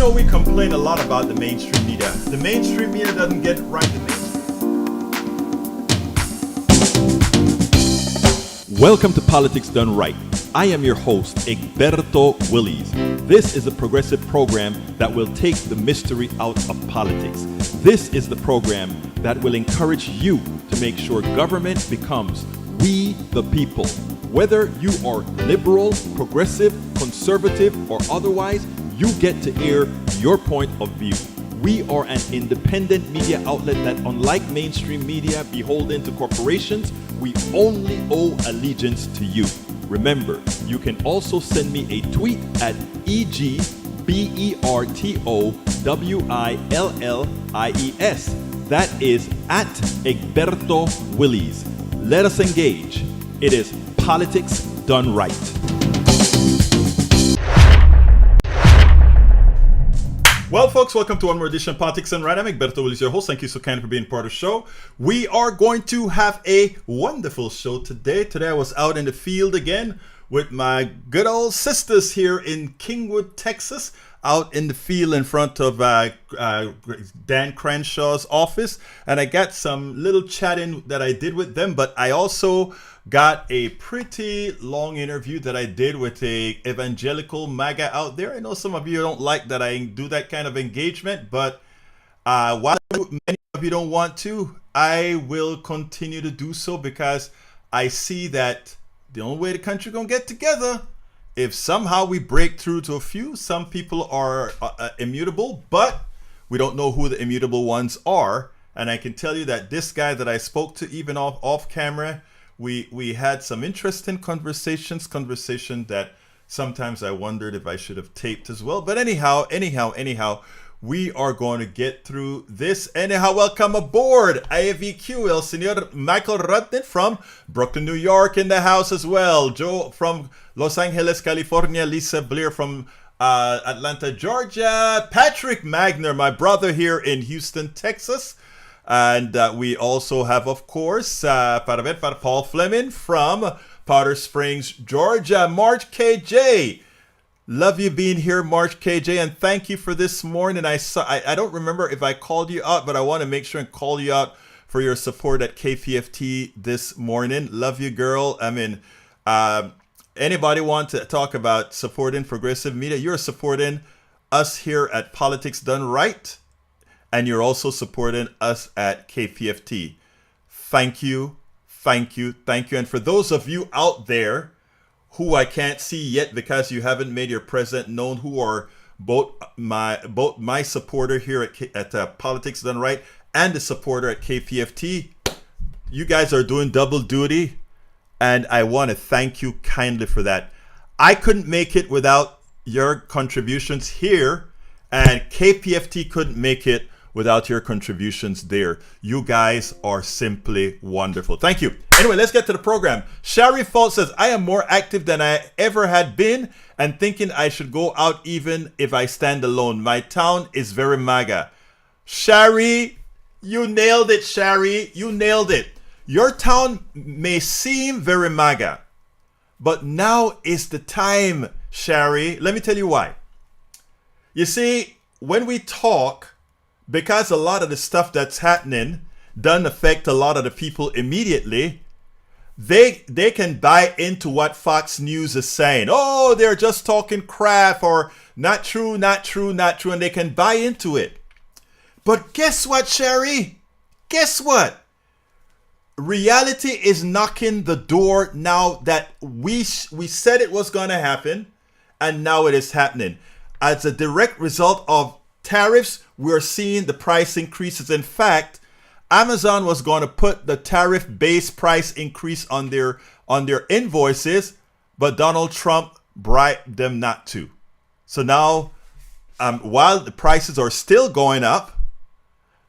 know, we complain a lot about the mainstream media. The mainstream media doesn't get it right. Welcome to Politics Done Right. I am your host, Egberto Willies. This is a progressive program that will take the mystery out of politics. This is the program that will encourage you to make sure government becomes we the people. Whether you are liberal, progressive, conservative, or otherwise, you get to air your point of view. We are an independent media outlet that, unlike mainstream media beholden to corporations, we only owe allegiance to you. Remember, you can also send me a tweet at EGBERTOWILLIES. That is at Egberto Willies. Let us engage. It is Politics Done Right. Well, folks, welcome to one more edition of Politics Done Right. I'm Egberto Willies, your host. Thank you so kindly for being part of the show. We are going to have a wonderful show today. Today I was out in the field again with my good old sisters here in Kingwood, Texas, out in the field in front of Dan Crenshaw's office. And I got some little chatting that I did with them, but I also got a pretty long interview that I did with a evangelical MAGA out there. I know some of you don't like that I do that kind of engagement, but while many of you don't want to, I will continue to do so because I see that the only way the country gonna get together if somehow we break through to a few. Some people are immutable, but we don't know who the immutable ones are. And I can tell you that this guy that I spoke to, even off camera, we had some interesting conversation that sometimes I wondered if I should have taped as well. But anyhow, we are going to get through this. Anyhow, welcome aboard, IAVQ, El Señor Michael Rudnick from Brooklyn, New York in the house as well. Joe from Los Angeles, California. Lisa Blair from Atlanta, Georgia. Patrick Magner, my brother here in Houston, Texas. And we also have, of course, para Paul Fleming from Powder Springs, Georgia. March KJ. Love you being here, March KJ, and thank you for this morning. I don't remember if I called you out, but I want to make sure and call you out for your support at KPFT this morning. Love you, girl. I mean, anybody want to talk about supporting progressive media? You're supporting us here at Politics Done Right, and you're also supporting us at KPFT. Thank you. And for those of you out there who I can't see yet because you haven't made your presence known, who are both my supporter here at Politics Done Right and the supporter at KPFT, you guys are doing double duty, and I want to thank you kindly for that. I couldn't make it without your contributions here, and KPFT couldn't make it without your contributions there. You guys are simply wonderful. Thank you. Anyway, let's get to the program. Shari Fault says, I am more active than I ever had been and thinking I should go out even if I stand alone. My town is very MAGA. Shari, you nailed it, Shari. You nailed it. Your town may seem very MAGA, but now is the time, Shari. Let me tell you why. You see, when we talk, because a lot of the stuff that's happening doesn't affect a lot of the people immediately, they can buy into what Fox News is saying. Oh, they're just talking crap, or not true, and they can buy into it. But guess what, Sherry? Guess what? Reality is knocking the door now that we said it was going to happen, and now it is happening. As a direct result of tariffs, we're seeing the price increases. In fact, Amazon was going to put the tariff-based price increase on their invoices, but Donald Trump bribed them not to. So now, while the prices are still going up,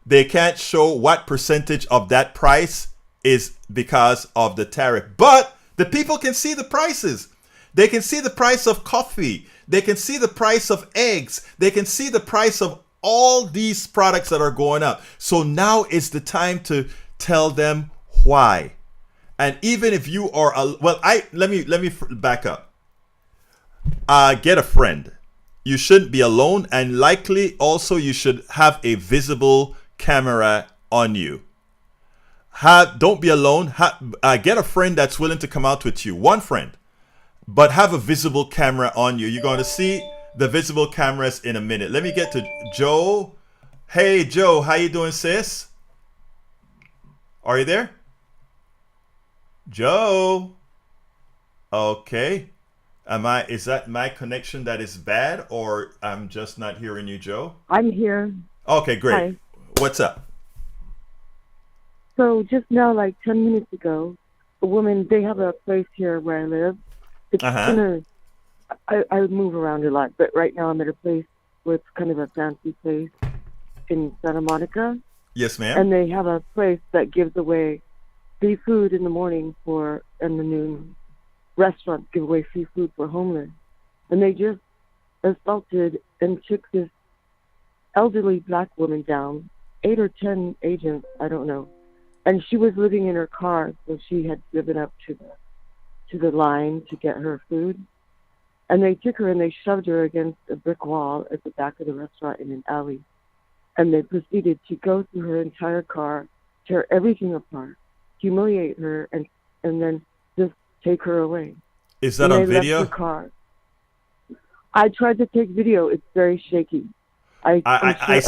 they can't show what percentage of that price is because of the tariff. But the people can see the prices. They can see the price of coffee. They can see the price of eggs. They can see the price of all these products that are going up. So now is the time to tell them why. And even if you are, let me back up. Get a friend. you shouldn't be alone, and likely also you should have a visible camera on you. Don't be alone. Get a friend that's willing to come out with you. One friend. But have a visible camera on you. You're going to see the visible cameras in a minute. Let me get to Joe. Hey, Joe. How you doing, sis? Are you there? Joe? Okay. Is that my connection that is bad, or I'm just not hearing you, Joe? I'm here. Okay, great. Hi. What's up? So just now, like 10 minutes ago, a woman, they have a place here where I live. It's I move around a lot, but right now I'm at a place where it's kind of a fancy place in Santa Monica. Yes, ma'am. And they have a place that gives away free food in the morning and the noon. Restaurants give away free food for homeless. And they just assaulted and took this elderly black woman down, 8 or 10 agents, I don't know. And she was living in her car, so she had driven up to the line to get her food. And they took her and they shoved her against a brick wall at the back of the restaurant in an alley. And they proceeded to go through her entire car, tear everything apart, humiliate her, and then just take her away. Is that on video? Left her car. I tried to take video. It's very shaky. I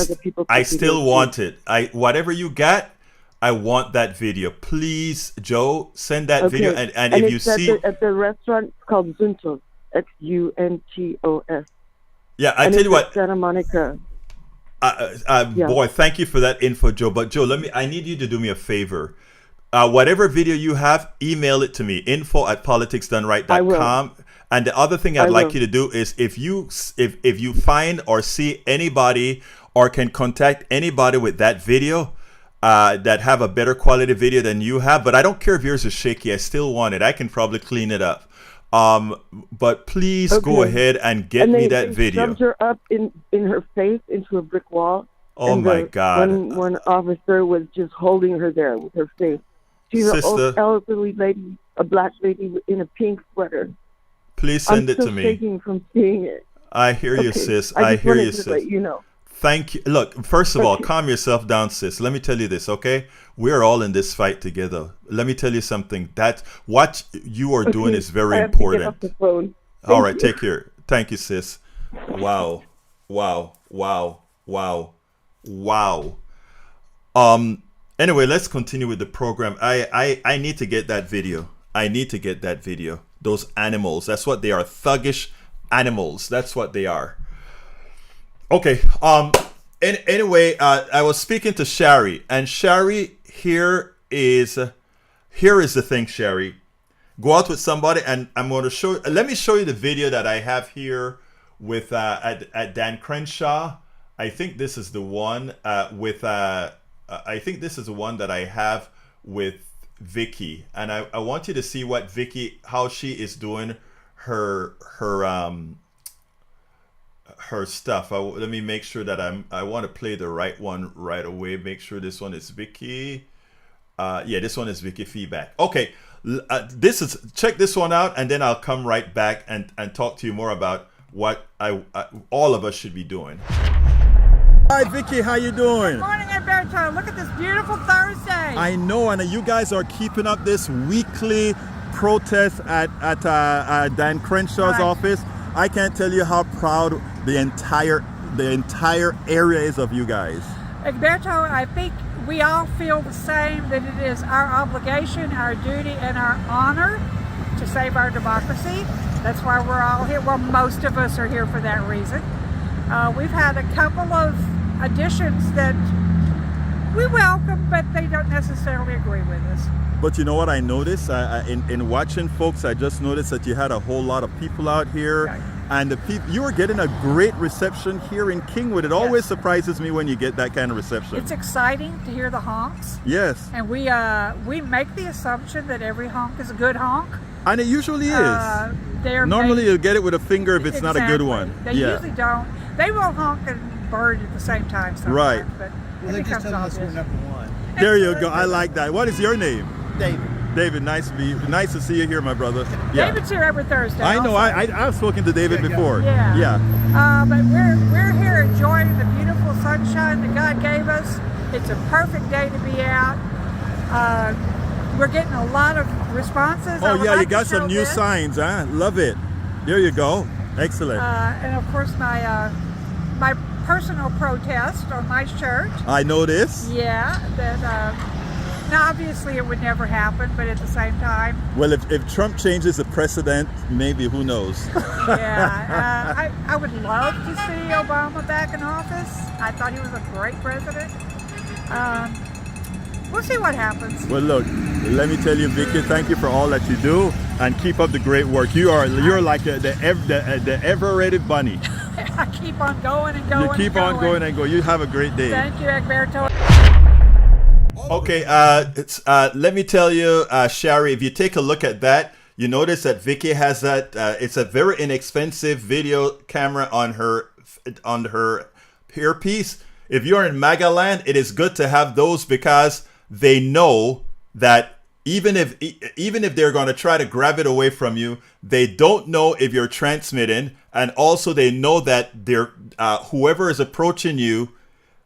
still want it. Whatever you got, I want that video. Please, Joe, send that video. And if you see at the restaurant, it's called Xuntos, Xuntos. Yeah, I tell you what, Santa Monica. Boy, thank you for that info, Joe. But Joe, I need you to do me a favor. Whatever video you have, email it to me, info@politicsdoneright.com. And the other thing I'd like you to do is if you find or see anybody or can contact anybody with that video that have a better quality video than you have, but I don't care if yours is shaky, I still want it. I can probably clean it up. But please go ahead and get me that video. They shoved her up in her face into a brick wall. Oh my God. One officer was just holding her there with her face. She's an old elderly lady, a black lady in a pink sweater. Please send it to me. I'm still shaking from seeing it. I hear you, sis. I hear you, sis. Let you know. Thank you. Look, first of all, calm yourself down, sis. Let me tell you this, okay? We're all in this fight together. Let me tell you something. That what you are doing is very important. To get off the phone. All right, take care. Thank you, sis. Wow. Anyway, let's continue with the program. I need to get that video. Those animals, that's what they are. Thuggish animals. That's what they are. Okay. Anyway, I was speaking to Shari, and Shari, here is the thing, Shari. Go out with somebody, and I'm going to show. Let me show you the video that I have here with at Dan Crenshaw. I think this is the one with. I think this is the one that I have with Vicky, and I want you to see what Vicky, how she is doing her stuff. Let me make sure that I want to play the right one right away. Make sure this one is Vicky. Yeah, this one is Vicky feedback. Okay, check this one out, and then I'll come right back and talk to you more about what all of us should be doing. Hi Vicky, how you doing? Good morning, Alberto. Look at this beautiful Thursday. I know, and you guys are keeping up this weekly protest at Dan Crenshaw's office. I can't tell you how proud the entire area is of you guys. Alberto, I think we all feel the same, that it is our obligation, our duty, and our honor to save our democracy. That's why we're all here. Well, most of us are here for that reason. We've had a couple of additions that we welcome, but they don't necessarily agree with us. But you know what I noticed? In watching folks, I just noticed that you had a whole lot of people out here. Okay. And the people, you were getting a great reception here in Kingwood. It always surprises me when you get that kind of reception. It's exciting to hear the honks. Yes. And we make the assumption that every honk is a good honk. And it usually is. Normally you'll get it with a finger if it's not a good one. They usually don't. They will honk and bird at the same time sometimes. Right. But well, they just tell us we're number one. There you go. I like that. What is your name? David. David, nice to see you here, my brother. Yeah. David's here every Thursday. I know. also. I've spoken to David before. Yeah. But we're here enjoying the beautiful sunshine that God gave us. It's a perfect day to be out. We're getting a lot of responses. Oh yeah, you got some new signs, huh? Love it. There you go. Excellent. And of course my personal protest on my shirt. I know this. Yeah. That now obviously it would never happen, but at the same time. Well, if Trump changes the precedent, maybe, who knows? Yeah. I would love to see Obama back in office. I thought he was a great president. We'll see what happens. Well, look, let me tell you, Vicky, thank you for all that you do, and keep up the great work. You're like the ever-rated bunny. I keep on going and going. You keep on going and going. You have a great day. Thank you, Egberto. Okay, let me tell you, Shari, if you take a look at that, you notice that Vicky has that. It's a very inexpensive video camera on her earpiece. If you're in MAGA land, it is good to have those because they know that even if they're going to try to grab it away from you, they don't know if you're transmitting, and also they know that they're whoever is approaching you,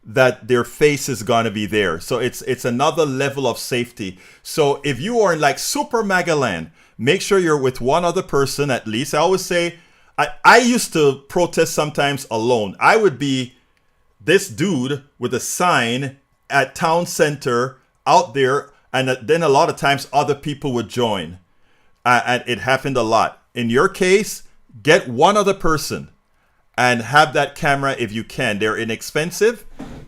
that their face is going to be there. So it's another level of safety. So if you are in like super MAGA land, make sure you're with one other person at least. I always say, I used to protest sometimes alone. I would be this dude with a sign at town center out there, and then a lot of times other people would join. And it happened a lot. In your case, get one other person and have that camera if you can. They're inexpensive,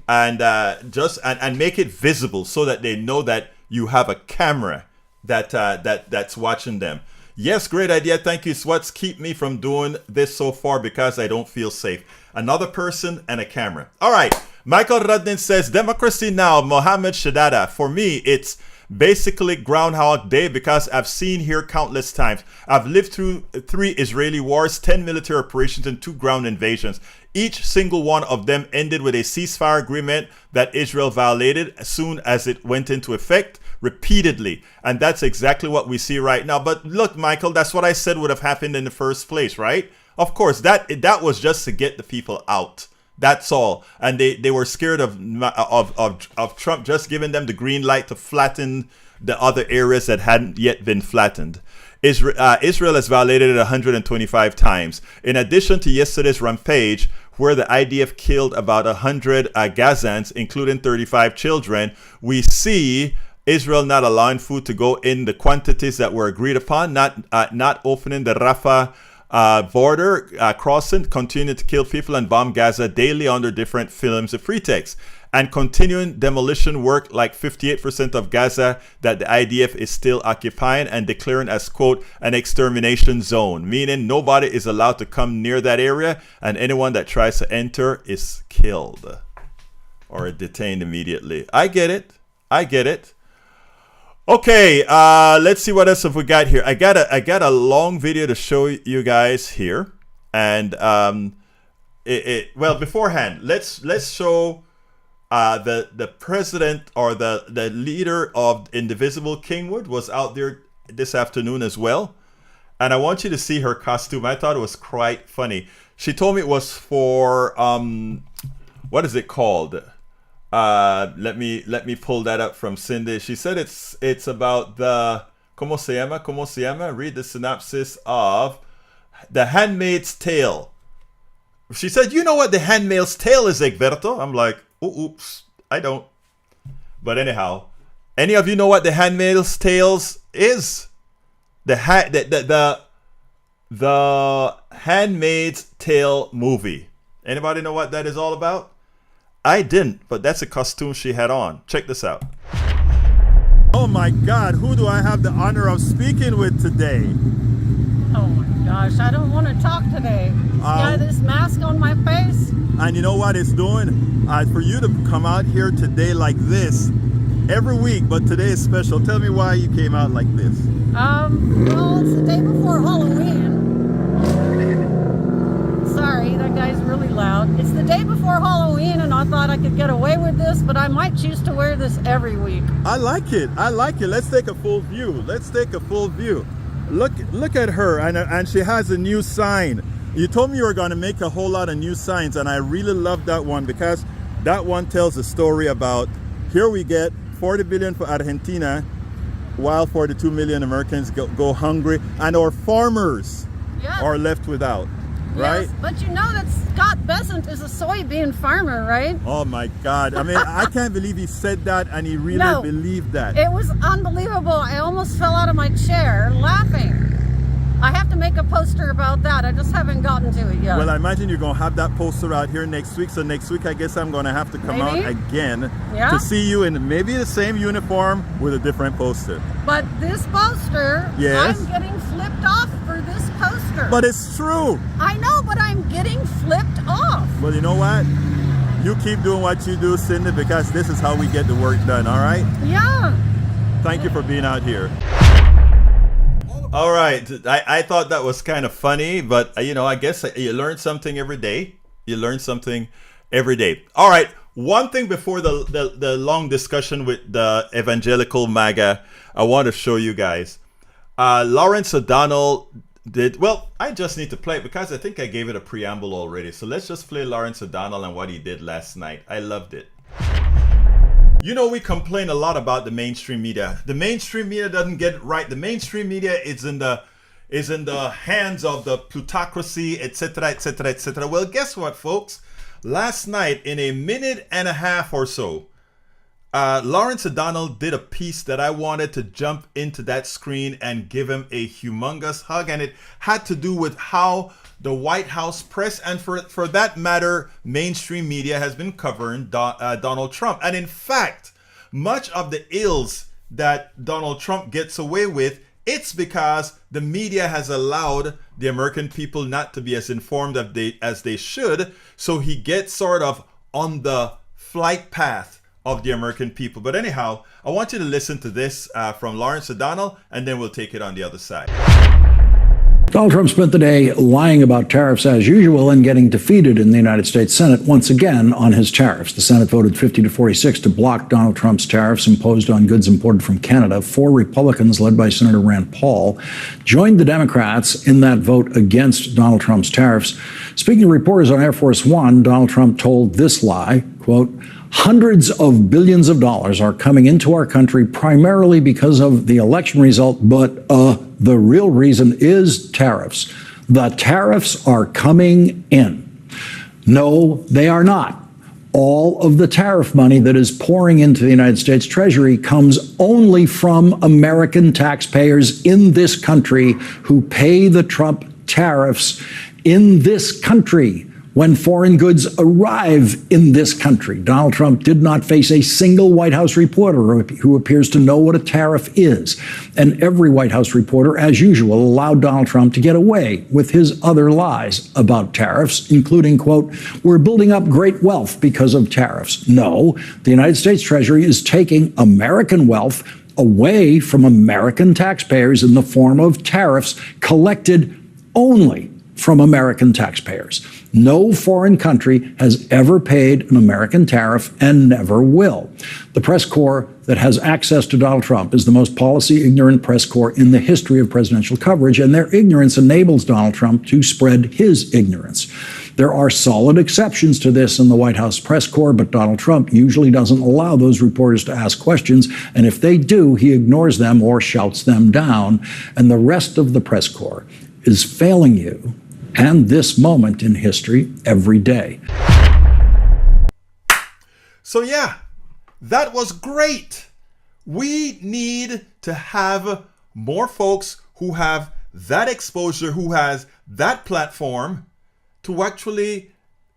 and and make it visible so that they know that you have a camera that's watching them. Yes, great idea. Thank you, Sweats. Keep me from doing this so far because I don't feel safe. Another person and a camera. All right. Michael Rudnin says, Democracy Now, Mohammed Shadada. For me, it's basically Groundhog Day because I've seen here countless times. I've lived through 3 Israeli wars, 10 military operations, and 2 ground invasions. Each single one of them ended with a ceasefire agreement that Israel violated as soon as it went into effect repeatedly. And that's exactly what we see right now. But look, Michael, that's what I said would have happened in the first place, right? Of course, that was just to get the people out. That's all. And they were scared of Trump just giving them the green light to flatten the other areas that hadn't yet been flattened. Israel has violated it 125 times. In addition to yesterday's rampage, where the IDF killed about 100 Gazans, including 35 children, we see Israel not allowing food to go in the quantities that were agreed upon, not opening the Rafah border crossing, continuing to kill people and bomb Gaza daily under different films of pretext, and continuing demolition work like 58% of Gaza that the IDF is still occupying and declaring as, quote, an extermination zone, meaning nobody is allowed to come near that area, and anyone that tries to enter is killed or detained immediately. I get it. Okay, let's see what else have we got here. I got a long video to show you guys here, and well, beforehand, let's show the president or the leader of Indivisible, Kingwood, was out there this afternoon as well, and I want you to see her costume. I thought it was quite funny. She told me it was for what is it called? Let me pull that up from Cindy. She said it's about the ¿Cómo se llama? Read the synopsis of The Handmaid's Tale. She said, "You know what The Handmaid's Tale is, Egberto?" I'm like, oops, I don't. But anyhow, any of you know what The Handmaid's Tale is? The Handmaid's Tale movie. Anybody know what that is all about? I didn't, but that's a costume she had on. Check this out. Oh my God, who do I have the honor of speaking with today? Oh my gosh, I don't want to talk today. Got this mask on my face. And you know what it's doing? For you to come out here today like this, every week, but today is special. Tell me why you came out like this. Well, it's the day before Halloween. Sorry, That guy's really loud. It's the day before Halloween, and I thought I could get away with this, but I might choose to wear this every week. I like it. I like it. Let's take a full view. Let's take a full view. Look at her, and she has a new sign. You told me you were going to make a whole lot of new signs, and I really love that one because that one tells a story about here we get 40 billion for Argentina, while 42 million Americans go hungry, and our farmers are left without. Right? Yes, but you know that Scott Bessent is a soybean farmer, right? Oh my God. I mean, I can't believe he said that and he really believed that. It was unbelievable. I almost fell out of my chair laughing. I have to make a poster about that. I just haven't gotten to it yet. Well, I imagine you're going to have that poster out here next week. So next week, I guess I'm going to have to come out again to see you in maybe the same uniform with a different poster. But this poster, I'm getting flipped off for this poster. But it's true. I know, but I'm getting flipped off. Well, you know what? You keep doing what you do, Cindy, because this is how we get the work done, all right? Yeah. Thank you for being out here. All right. I thought that was kind of funny, but, I guess you learn something every day. You learn something every day. All right. One thing before the long discussion with the evangelical MAGA, I want to show you guys. Lawrence O'Donnell did, well, I just need to play it because I think I gave it a preamble already. So let's just play Lawrence O'Donnell and what he did last night. I loved it. We complain a lot about the mainstream media. The mainstream media doesn't get it right. The mainstream media is in the hands of the plutocracy, etc., etc., etc. Well, guess what, folks? Last night, in a minute and a half or so, Lawrence O'Donnell did a piece that I wanted to jump into that screen and give him a humongous hug, and it had to do with how the White House press, and for that matter, mainstream media has been covering Donald Trump. And in fact, much of the ills that Donald Trump gets away with, it's because the media has allowed the American people not to be as informed as they should. So he gets sort of on the flight path of the American people. But anyhow, I want you to listen to this from Lawrence O'Donnell, and then we'll take it on the other side. Donald Trump spent the day lying about tariffs as usual and getting defeated in the United States Senate once again on his tariffs. The Senate voted 50-46 to block Donald Trump's tariffs imposed on goods imported from Canada. 4 Republicans, led by Senator Rand Paul, joined the Democrats in that vote against Donald Trump's tariffs. Speaking to reporters on Air Force One, Donald Trump told this lie, quote, "Hundreds of billions of dollars are coming into our country primarily because of the election result, but the real reason is tariffs. The tariffs are coming in." No, they are not. All of the tariff money that is pouring into the United States Treasury comes only from American taxpayers in this country who pay the Trump tariffs in this country when foreign goods arrive in this country. Donald Trump did not face a single White House reporter who appears to know what a tariff is. And every White House reporter, as usual, allowed Donald Trump to get away with his other lies about tariffs, including, quote, "We're building up great wealth because of tariffs." No, the United States Treasury is taking American wealth away from American taxpayers in the form of tariffs collected only from American taxpayers. No foreign country has ever paid an American tariff and never will. The press corps that has access to Donald Trump is the most policy-ignorant press corps in the history of presidential coverage, and their ignorance enables Donald Trump to spread his ignorance. There are solid exceptions to this in the White House press corps, but Donald Trump usually doesn't allow those reporters to ask questions, and if they do, he ignores them or shouts them down, and the rest of the press corps is failing you and this moment in history every day. So yeah, that was great. We need to have more folks who have that exposure, who has that platform to actually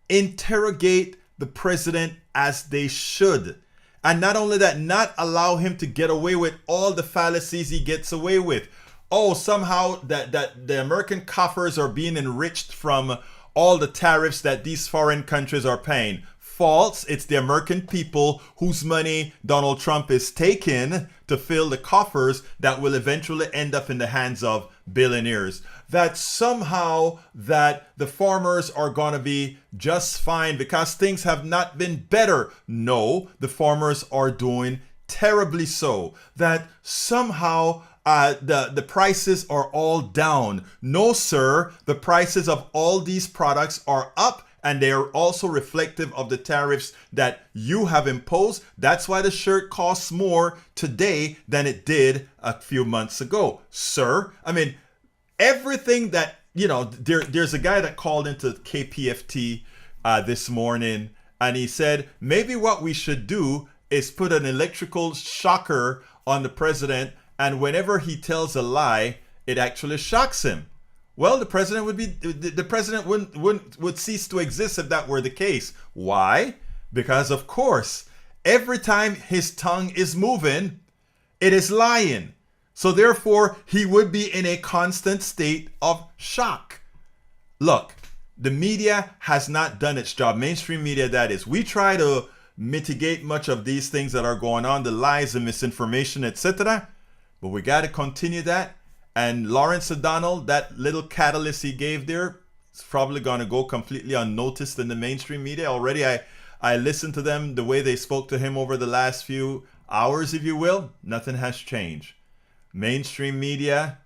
interrogate the president as they should. And not only that, not allow him to get away with all the fallacies he gets away with. Oh, somehow that the American coffers are being enriched from all the tariffs that these foreign countries are paying. False. It's the American people whose money Donald Trump is taking to fill the coffers that will eventually end up in the hands of billionaires, that somehow that the farmers are going to be just fine because things have not been better. No, the farmers are doing terribly so. That somehow the prices are all down. No, sir, the prices of all these products are up, and they are also reflective of the tariffs that you have imposed. That's why the shirt costs more today than it did a few months ago, sir. I mean, everything that, there's a guy that called into KPFT this morning, and he said, maybe what we should do is put an electrical shocker on the president, and whenever he tells a lie, it actually shocks him. Well, the president would cease to exist if that were the case. Why? Because of course, every time his tongue is moving, it is lying. So therefore, he would be in a constant state of shock. Look, the media has not done its job. Mainstream media, that is. We try to mitigate much of these things that are going on, the lies, the misinformation, etc. But we got to continue that. And Lawrence O'Donnell, that little catalyst he gave there, is probably going to go completely unnoticed in the mainstream media. Already I listened to them, the way they spoke to him over the last few hours, if you will. Nothing has changed. Mainstream media,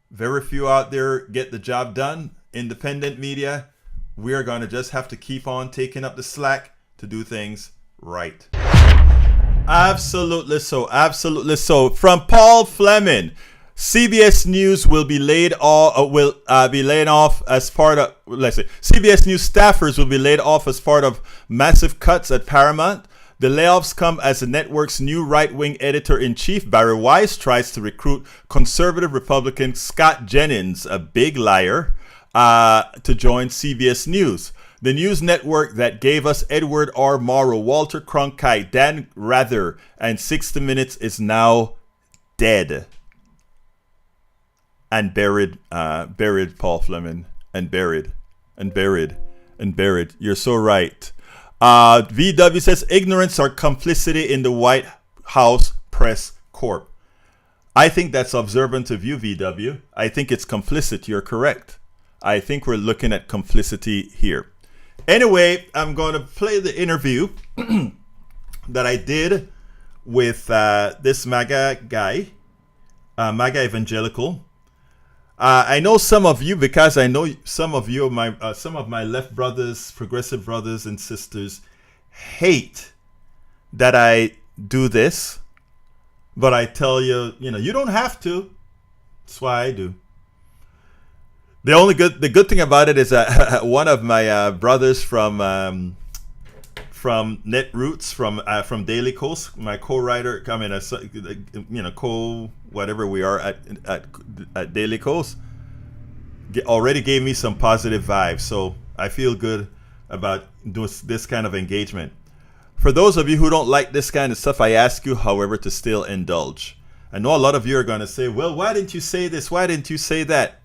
very few out there get the job done. Independent media, we are going to just have to keep on taking up the slack to do things right. Absolutely so. Absolutely so. From Paul Fleming, CBS News will be laid off as part of, CBS News staffers will be laid off as part of massive cuts at Paramount. The layoffs come as the network's new right-wing editor-in-chief, Barry Weiss, tries to recruit conservative Republican Scott Jennings, a big liar, to join CBS News. The news network that gave us Edward R. Morrow, Walter Cronkite, Dan Rather, and 60 Minutes is now dead. And buried, Paul Fleming, and buried. You're so right. VW says ignorance or complicity in the White House Press Corp. I think that's observant of you, VW. I think it's complicit. You're correct. I think we're looking at complicity here. Anyway, I'm going to play the interview that I did with this MAGA guy, MAGA Evangelical. I know some of you, because I know some of you, some of my left brothers, progressive brothers and sisters, hate that I do this. But I tell you, you don't have to. That's why I do. The good thing about it is that one of my brothers from Netroots, from Daily Kos, my co-writer, whatever we are at Daily Kos, already gave me some positive vibes. So I feel good about this kind of engagement. For those of you who don't like this kind of stuff, I ask you, however, to still indulge. I know a lot of you are going to say, well, why didn't you say this? Why didn't you say that?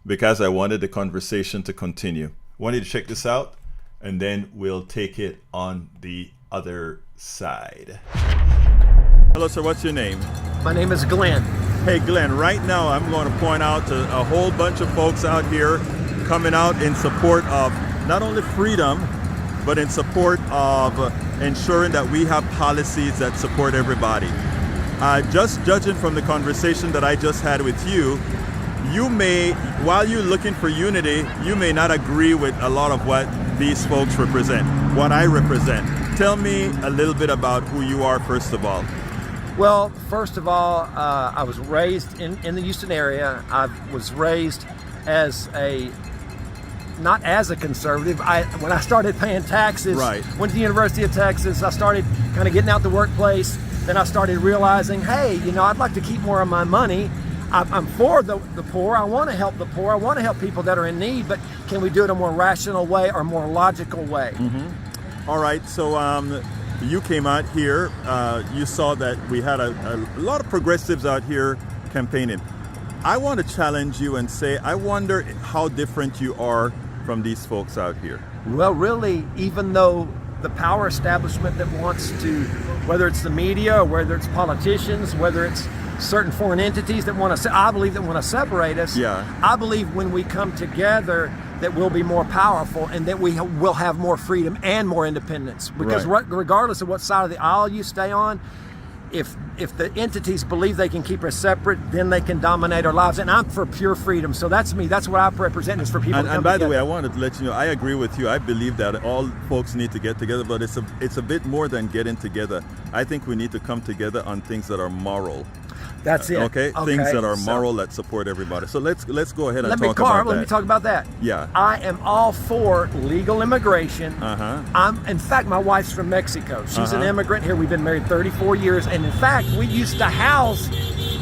Because I wanted the conversation to continue. I wanted to check this out, and then we'll take it on the other side. Hello, sir. What's your name? My name is Glenn. Hey, Glenn, right now I'm going to point out to a whole bunch of folks out here coming out in support of not only freedom, but in support of ensuring that we have policies that support everybody. Just judging from the conversation that I just had with you, you may, while you're looking for unity, you may not agree with a lot of what these folks represent, what I represent. Tell me a little bit about who you are, first of all. Well, first of all, I was raised in the Houston area. I was raised as not as a conservative. When I started paying taxes, right, went to the University of Texas, I started kind of getting out the workplace. Then I started realizing, hey, I'd like to keep more of my money. I'm for the poor. I want to help the poor. I want to help people that are in need, but can we do it a more rational way or more logical way? Mm-hmm. All right, so you came out here. You saw that we had a lot of progressives out here campaigning. I want to challenge you and say, I wonder how different you are from these folks out here. Well, really, even though the power establishment that wants to, whether it's the media or whether it's politicians, whether it's certain foreign entities that want to, I believe, that want to separate us. Yeah. I believe when we come together that we'll be more powerful and that we will have more freedom and more independence. Because regardless of what side of the aisle you stay on, if the entities believe they can keep us separate, then they can dominate our lives. And I'm for pure freedom. So that's me. That's what I represent, is for people to come And by together. the way, I wanted to let you know, I agree with you. I believe that all folks need to get together, but it's a bit more than getting together. I think we need to come together on things that are moral. That's it. Okay? Things that are moral, that support everybody. So let's go ahead and let talk about that. Let me talk about that. Yeah. I am all for legal immigration. Uh-huh. In fact, my wife's from Mexico. She's an immigrant here. We've been married 34 years. And in fact, we used to house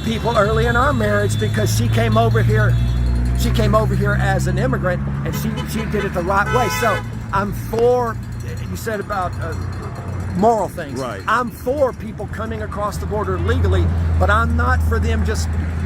people early in our marriage because she came over here. She came over here as an immigrant, and she did it the right way. So I'm for, you said about moral things. Right. I'm for people coming across the border legally, but I'm not for them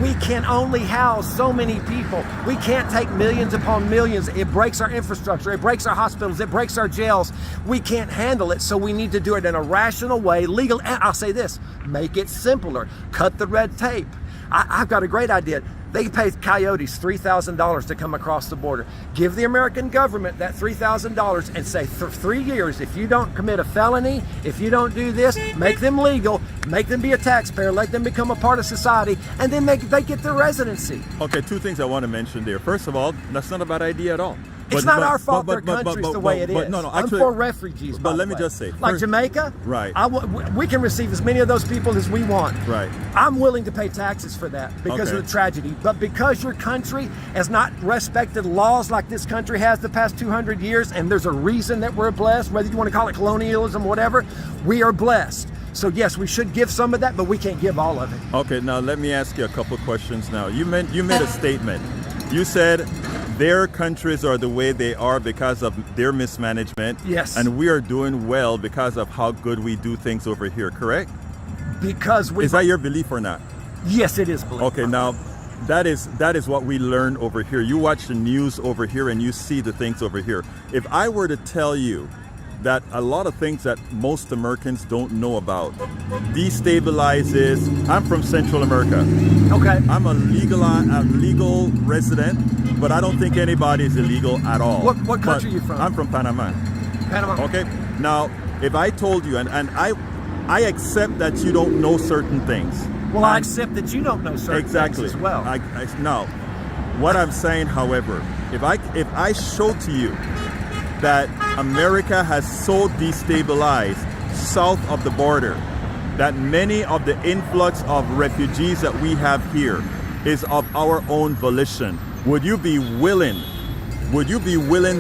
we can only house so many people. We can't take millions upon millions. It breaks our infrastructure. It breaks our hospitals. It breaks our jails. We can't handle it, so we need to do it in a rational way, legal. And I'll say this, make it simpler. Cut the red tape. I've got a great idea. They pay coyotes $3,000 to come across the border. Give the American government that $3,000 and say, for 3 years, if you don't commit a felony, if you don't do this, make them legal, make them be a taxpayer, let them become a part of society, and then they get their residency. Okay, two things I want to mention there. First of all, that's not a bad idea at all. It's not our fault their country's the way it is. No, I'm actually, for refugees. But let me just say, like Jamaica, right? We can receive as many of those people as we want. Right. I'm willing to pay taxes for that because of the tragedy. But because your country has not respected laws like this country has the past 200 years, and there's a reason that we're blessed, whether you want to call it colonialism, whatever, we are blessed. So yes, we should give some of that, but we can't give all of it. Okay, now let me ask you a couple questions now. You made a statement. You said their countries are the way they are because of their mismanagement. Yes. And we are doing well because of how good we do things over here, correct? Because Is that your belief or not? Yes, it is belief. Okay, now that is what we learn over here. You watch the news over here and you see the things over here. If I were to tell you that a lot of things that most Americans don't know about destabilizes. I'm from Central America. Okay. I'm a legal resident, but I don't think anybody is illegal at all. What country are you from? I'm from Panama. Panama. Okay. Now, if I told you, and I accept that you don't know certain things. Well, I accept that you don't know certain exactly things as well. Now, what I'm saying, however, if I show to you that America has so destabilized south of the border that many of the influx of refugees that we have here is of our own volition, would you be willing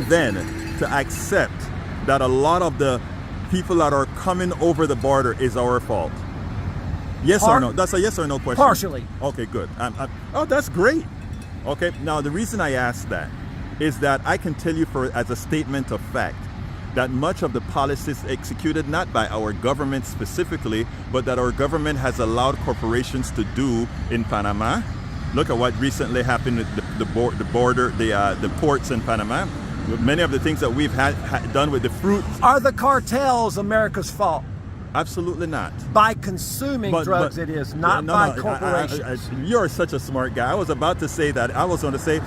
then to accept that a lot of the people that are coming over the border is our fault? Yes or no? That's a yes or no question. Partially. Okay, good. Oh, that's great. Okay, now the reason I asked that is that I can tell you as a statement of fact that much of the policies executed not by our government specifically, but that our government has allowed corporations to do in Panama. Look at what recently happened at the ports in Panama. Many of the things that we've had done with the fruit. Are the cartels America's fault? Absolutely not. By consuming drugs, it is, not by corporations. You're such a smart guy. I was about to say that. I was going to say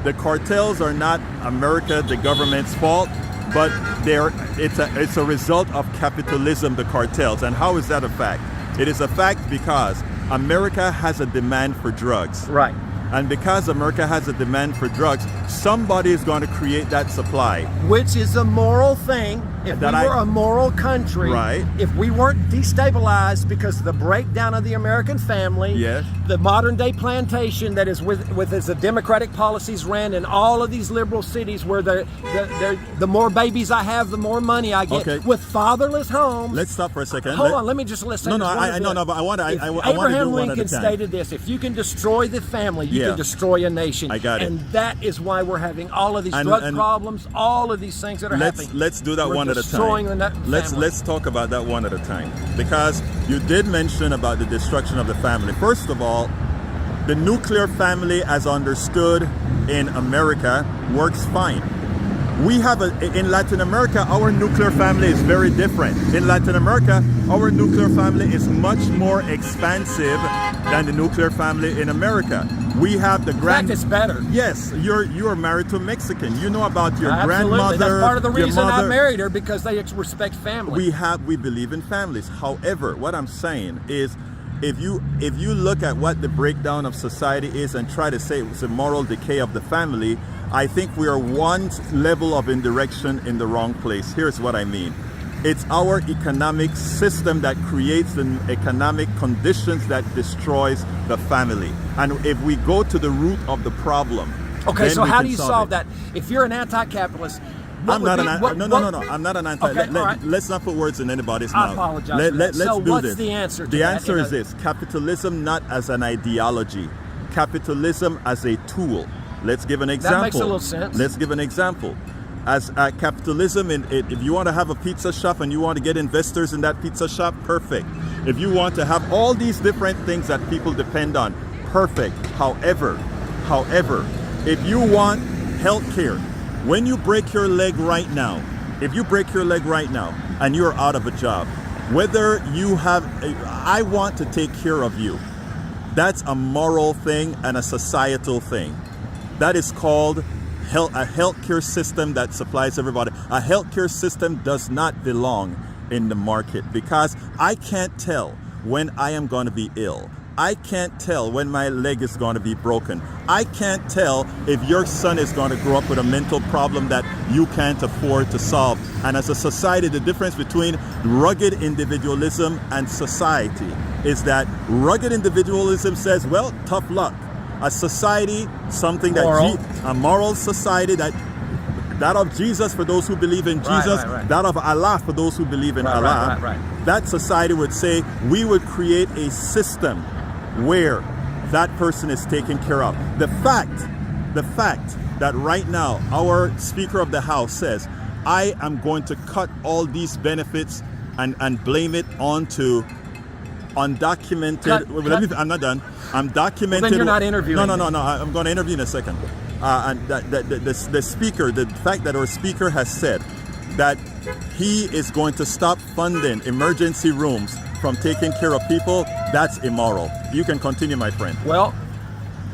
the cartels are not America, the government's fault, but it's a result of capitalism, the cartels. And how is that a fact? It is a fact because America has a demand for drugs. Right. And because America has a demand for drugs, somebody is going to create that supply. Which is a moral thing. If we were a moral country, right. If we weren't destabilized because of the breakdown of the American family, yes. The modern day plantation that is with as the democratic policies ran in all of these liberal cities where the more babies I have, the more money I get. Okay. With fatherless homes. Let's stop for a second. Hold on, let me just listen. But I want to do one at a time. Abraham Lincoln stated this: if you can destroy the family, you can destroy a nation. I got it. And that is why we're having all of these drug problems, all of these things that are happening. Let's do that one at a time. Let's talk about that one at a time. Because you did mention about the destruction of the family. First of all, the nuclear family as understood in America works fine. We have in Latin America, our nuclear family is very different. In Latin America, our nuclear family is much more expansive than the nuclear family in America. We have the In fact, it's better. Yes, you are married to a Mexican. You know about your Absolutely. grandmother. That's part of the reason I mother. married her, because they respect family. We believe in families. However, what I'm saying is, if you look at what the breakdown of society is and try to say it's a moral decay of the family, I think we are one level of indirection in the wrong place. Here's what I mean. It's our economic system that creates the economic conditions that destroys the family. And if we go to the root of the problem, Okay, then so we how can do you solve that? If you're an anti-capitalist, I'm not an anti. No. I'm not an anti. Okay, all right. Let's not put words in anybody's I mouth. apologize for that. Let's So do what's this. the answer to The that? answer is this: capitalism not as an ideology, capitalism as a tool. Let's give an example. That makes a little sense. Let's give an example. As capitalism, if you want to have a pizza shop and you want to get investors in that pizza shop, perfect. If you want to have all these different things that people depend on, perfect. However, if you want health care, when you break your leg right now, if you break your leg right now and you're out of a job, whether you have, I want to take care of you. That's a moral thing and a societal thing. That is called a healthcare system that supplies everybody. A healthcare system does not belong in the market, because I can't tell when I am going to be ill. I can't tell when my leg is going to be broken. I can't tell if your son is going to grow up with a mental problem that you can't afford to solve. And as a society, the difference between rugged individualism and society is that rugged individualism says, well, tough luck. A society, something that a moral society that of Jesus for those who believe in Jesus, that of Allah for those who believe in Allah. That society would say we would create a system where that person is taken care of. The fact that right now our Speaker of the House says, I am going to cut all these benefits and blame it onto undocumented. I'm not done. I'm documented. Well, then you're not interviewing. No. I'm going to interview in a second. And the speaker, the fact that our speaker has said that he is going to stop funding emergency rooms from taking care of people, that's immoral. You can continue, my friend. Well,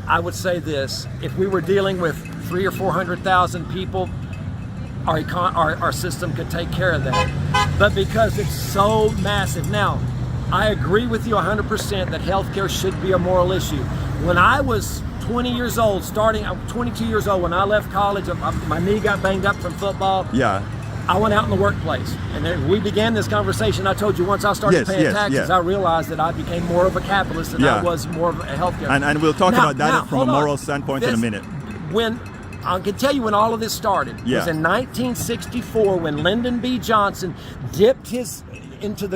I would say this: if we were dealing with 300,000 or 400,000 people, our system could take care of that. But because it's so massive, now I agree with you 100% that healthcare should be a moral issue. When I was 20 years old, I'm 22 years old when I left college. My knee got banged up from football. Yeah. I went out in the workplace, and then we began this conversation. I told you once I started paying taxes, I realized that I became more of a capitalist than I was more of a healthcare. And we'll talk about that from a moral standpoint in a minute. When I can tell you when all of this started. It was in 1964 when Lyndon B. Johnson dipped his into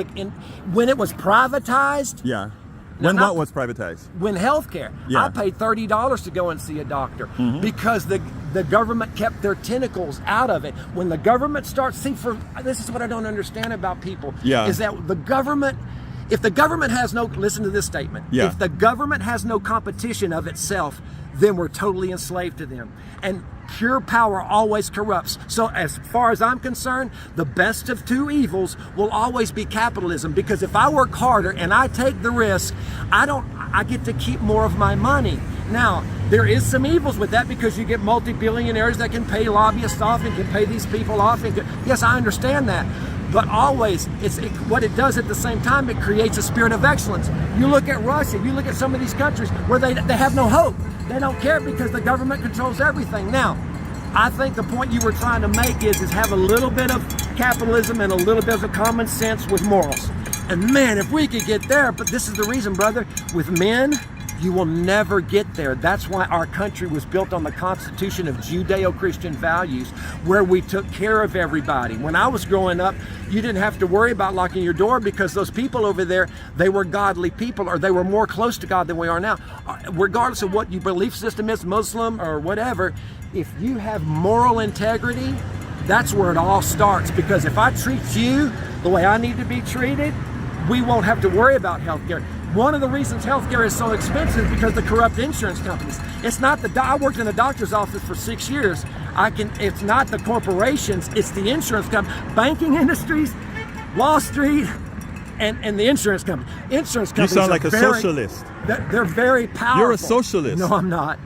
when it was privatized. Yeah. What was privatized? When healthcare. Yeah. I paid $30 to go and see a doctor because the government kept their tentacles out of it. When the government starts, this is what I don't understand about people, is that the government, if the government has no, listen to this statement, if the government has no competition of itself, then we're totally enslaved to them. And pure power always corrupts. So as far as I'm concerned, the best of two evils will always be capitalism, because if I work harder and I take the risk, I get to keep more of my money. Now, there is some evils with that, because you get multi-billionaires that can pay lobbyists off and can pay these people off. Yes, I understand that. But always, what it does at the same time, it creates a spirit of excellence. You look at Russia, you look at some of these countries where they have no hope. They don't care because the government controls everything. Now, I think the point you were trying to make is have a little bit of capitalism and a little bit of common sense with morals. And man, if we could get there, but this is the reason, brother, with men, you will never get there. That's why our country was built on the Constitution of Judeo-Christian values, where we took care of everybody. When I was growing up, you didn't have to worry about locking your door, because those people over there, they were godly people, or they were more close to God than we are now. Regardless of what your belief system is, Muslim or whatever, if you have moral integrity, that's where it all starts. Because if I treat you the way I need to be treated, we won't have to worry about healthcare. One of the reasons healthcare is so expensive is because the corrupt insurance companies. It's not I worked in a doctor's office for 6 years. It's not the corporations, it's the insurance company, banking industries, Wall Street, and the insurance company. Insurance companies. You sound like a socialist. They're very powerful. You're a socialist. No, I'm not.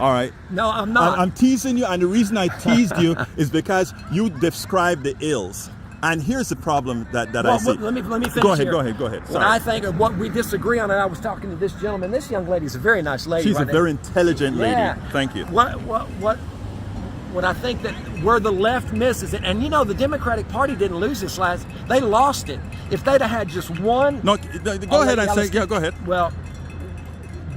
All right. No, I'm not. I'm teasing you, and the reason I teased you is because you described the ills. And here's the problem that I see. Let me finish Go ahead, here. go ahead. Sorry. What I think of what we disagree on, and I was talking to this gentleman. This young lady's a very nice lady. She's right a very intelligent lady. Yeah. Thank you. What I think that where the left misses it, and the Democratic Party didn't lose this they lost it. If they'd have had just one. No, go ahead and say. Yeah, go ahead. Well,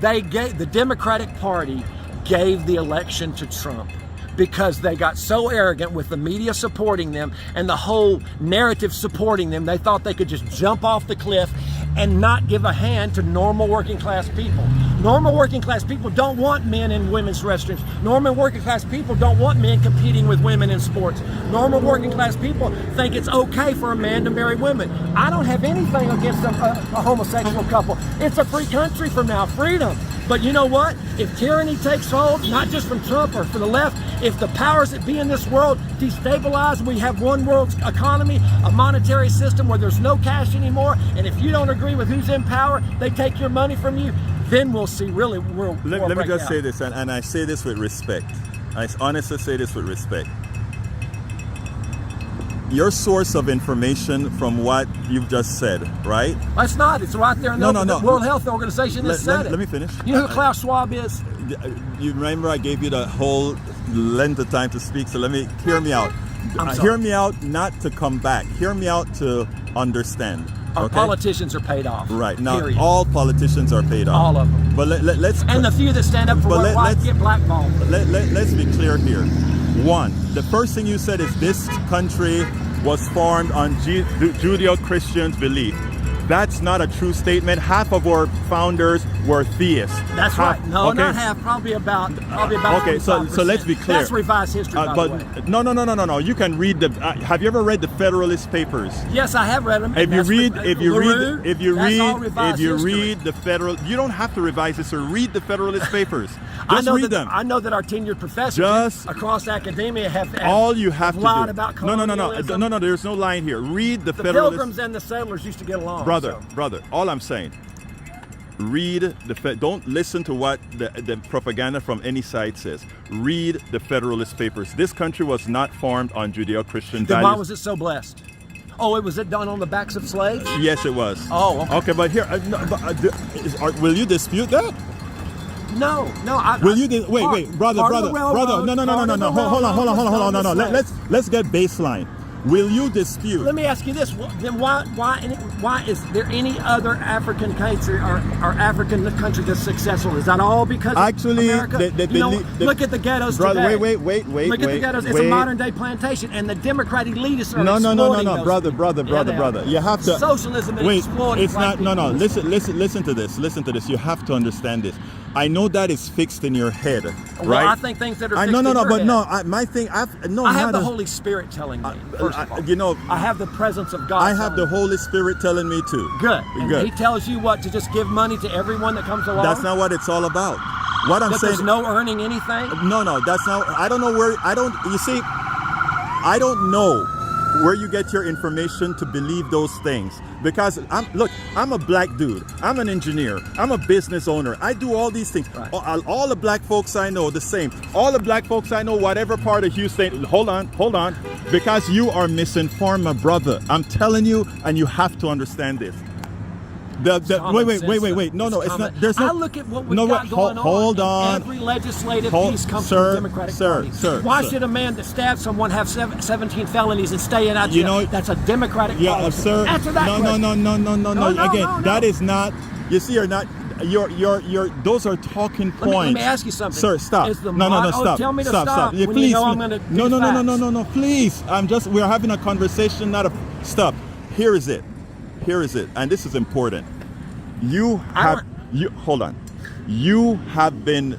the Democratic Party gave the election to Trump because they got so arrogant with the media supporting them and the whole narrative supporting them. They thought they could just jump off the cliff and not give a hand to normal working class people. Normal working class people don't want men in women's restrooms. Normal working class people don't want men competing with women in sports. Normal working class people think it's okay for a man to marry women. I don't have anything against a homosexual couple. It's a free country from now, freedom. But you know what? If tyranny takes hold, not just from Trump or from the left, if the powers that be in this world destabilize, we have one world economy, a monetary system where there's no cash anymore, and if you don't agree with who's in power, they take your money from you, then we'll see really world war Let me just out. say this, and I say this with respect. I honestly say this with respect. Your source of information from what you've just said, right? It's not. It's right there in the World Health Organization that said it. Let me finish. You know who Klaus Schwab is? You remember I gave you the whole length of time to speak, so hear me out. I'm sorry. Hear me out, not to come back. Hear me out to understand. Our okay? Politicians are paid off. Right. Now, period. all politicians are paid off. All of them. But let's... And the few that stand up for what white get blackballed. Let's be clear here. One, the first thing you said is this country was formed on Judeo-Christian belief. That's not a true statement. Half of our founders were theists. That's right. No, okay. Not half. Probably about. Okay, so let's be clear. That's revised history, by the way. No. You can read the. Have you ever read the Federalist Papers? Yes, I have read them. If you read the Federal, you don't have to revise this or read the Federalist Papers. Just read them. I know that our tenured professors across academia have all you have to do. About colonialism. No. There's no line here. Read the Federalist. The Pilgrims and the settlers used to get along. Brother, all I'm saying, read don't listen to what the propaganda from any side says. Read the Federalist Papers. This country was not formed on Judeo-Christian values. Then why was it so blessed? Oh, was it done on the backs of slaves? Yes, it was. Oh, okay. But here, will you dispute that? No. Wait, brother. No. Hold on. No. Let's get baseline. Will you dispute? Let me ask you this: then why is there any other African country or African country that's successful? Is that all because actually of America? Look at the ghettos today. Wait. Look at the ghettos. It's a modern day plantation, and the Democratic elitists are exploiting No, brother. You have to. Socialism is exploiting. It's not. No. Listen to this. You have to understand this. I know that is fixed in your head, right? Well, I think things that are fixed in your head. My thing. I have the Holy Spirit telling me. I have the presence of God. I have the Holy Spirit telling me too. Good. And He tells you what, to just give money to everyone that comes along? That's not what it's all about. What I'm saying. There's no earning anything? No, that's not. I don't know where. You see, I don't know where you get your information to believe those things. Because I'm a black dude. I'm an engineer. I'm a business owner. I do all these things. Right. All the black folks I know, the same. All the black folks I know, whatever part of Houston. Hold on. Because you are misinformed, my brother. I'm telling you, and you have to understand this. Wait. No, it's not. There's no. I look at what we've got going on. Hold on. Every legislative piece comes from the Democratic Party. Why should a man that stabbed someone have 17 felonies and stay in out jail? That's a Democratic policy. Sir. Answer that question. No. Again, that is not. You see, you're not. You're. Those are talking points. Let me ask you something. Sir, stop. No, stop. Tell me to stop. Yeah, when please. You know I'm going to No. Please. We're having a conversation, not a stop. Here is it, and this is important. Hold on. You have been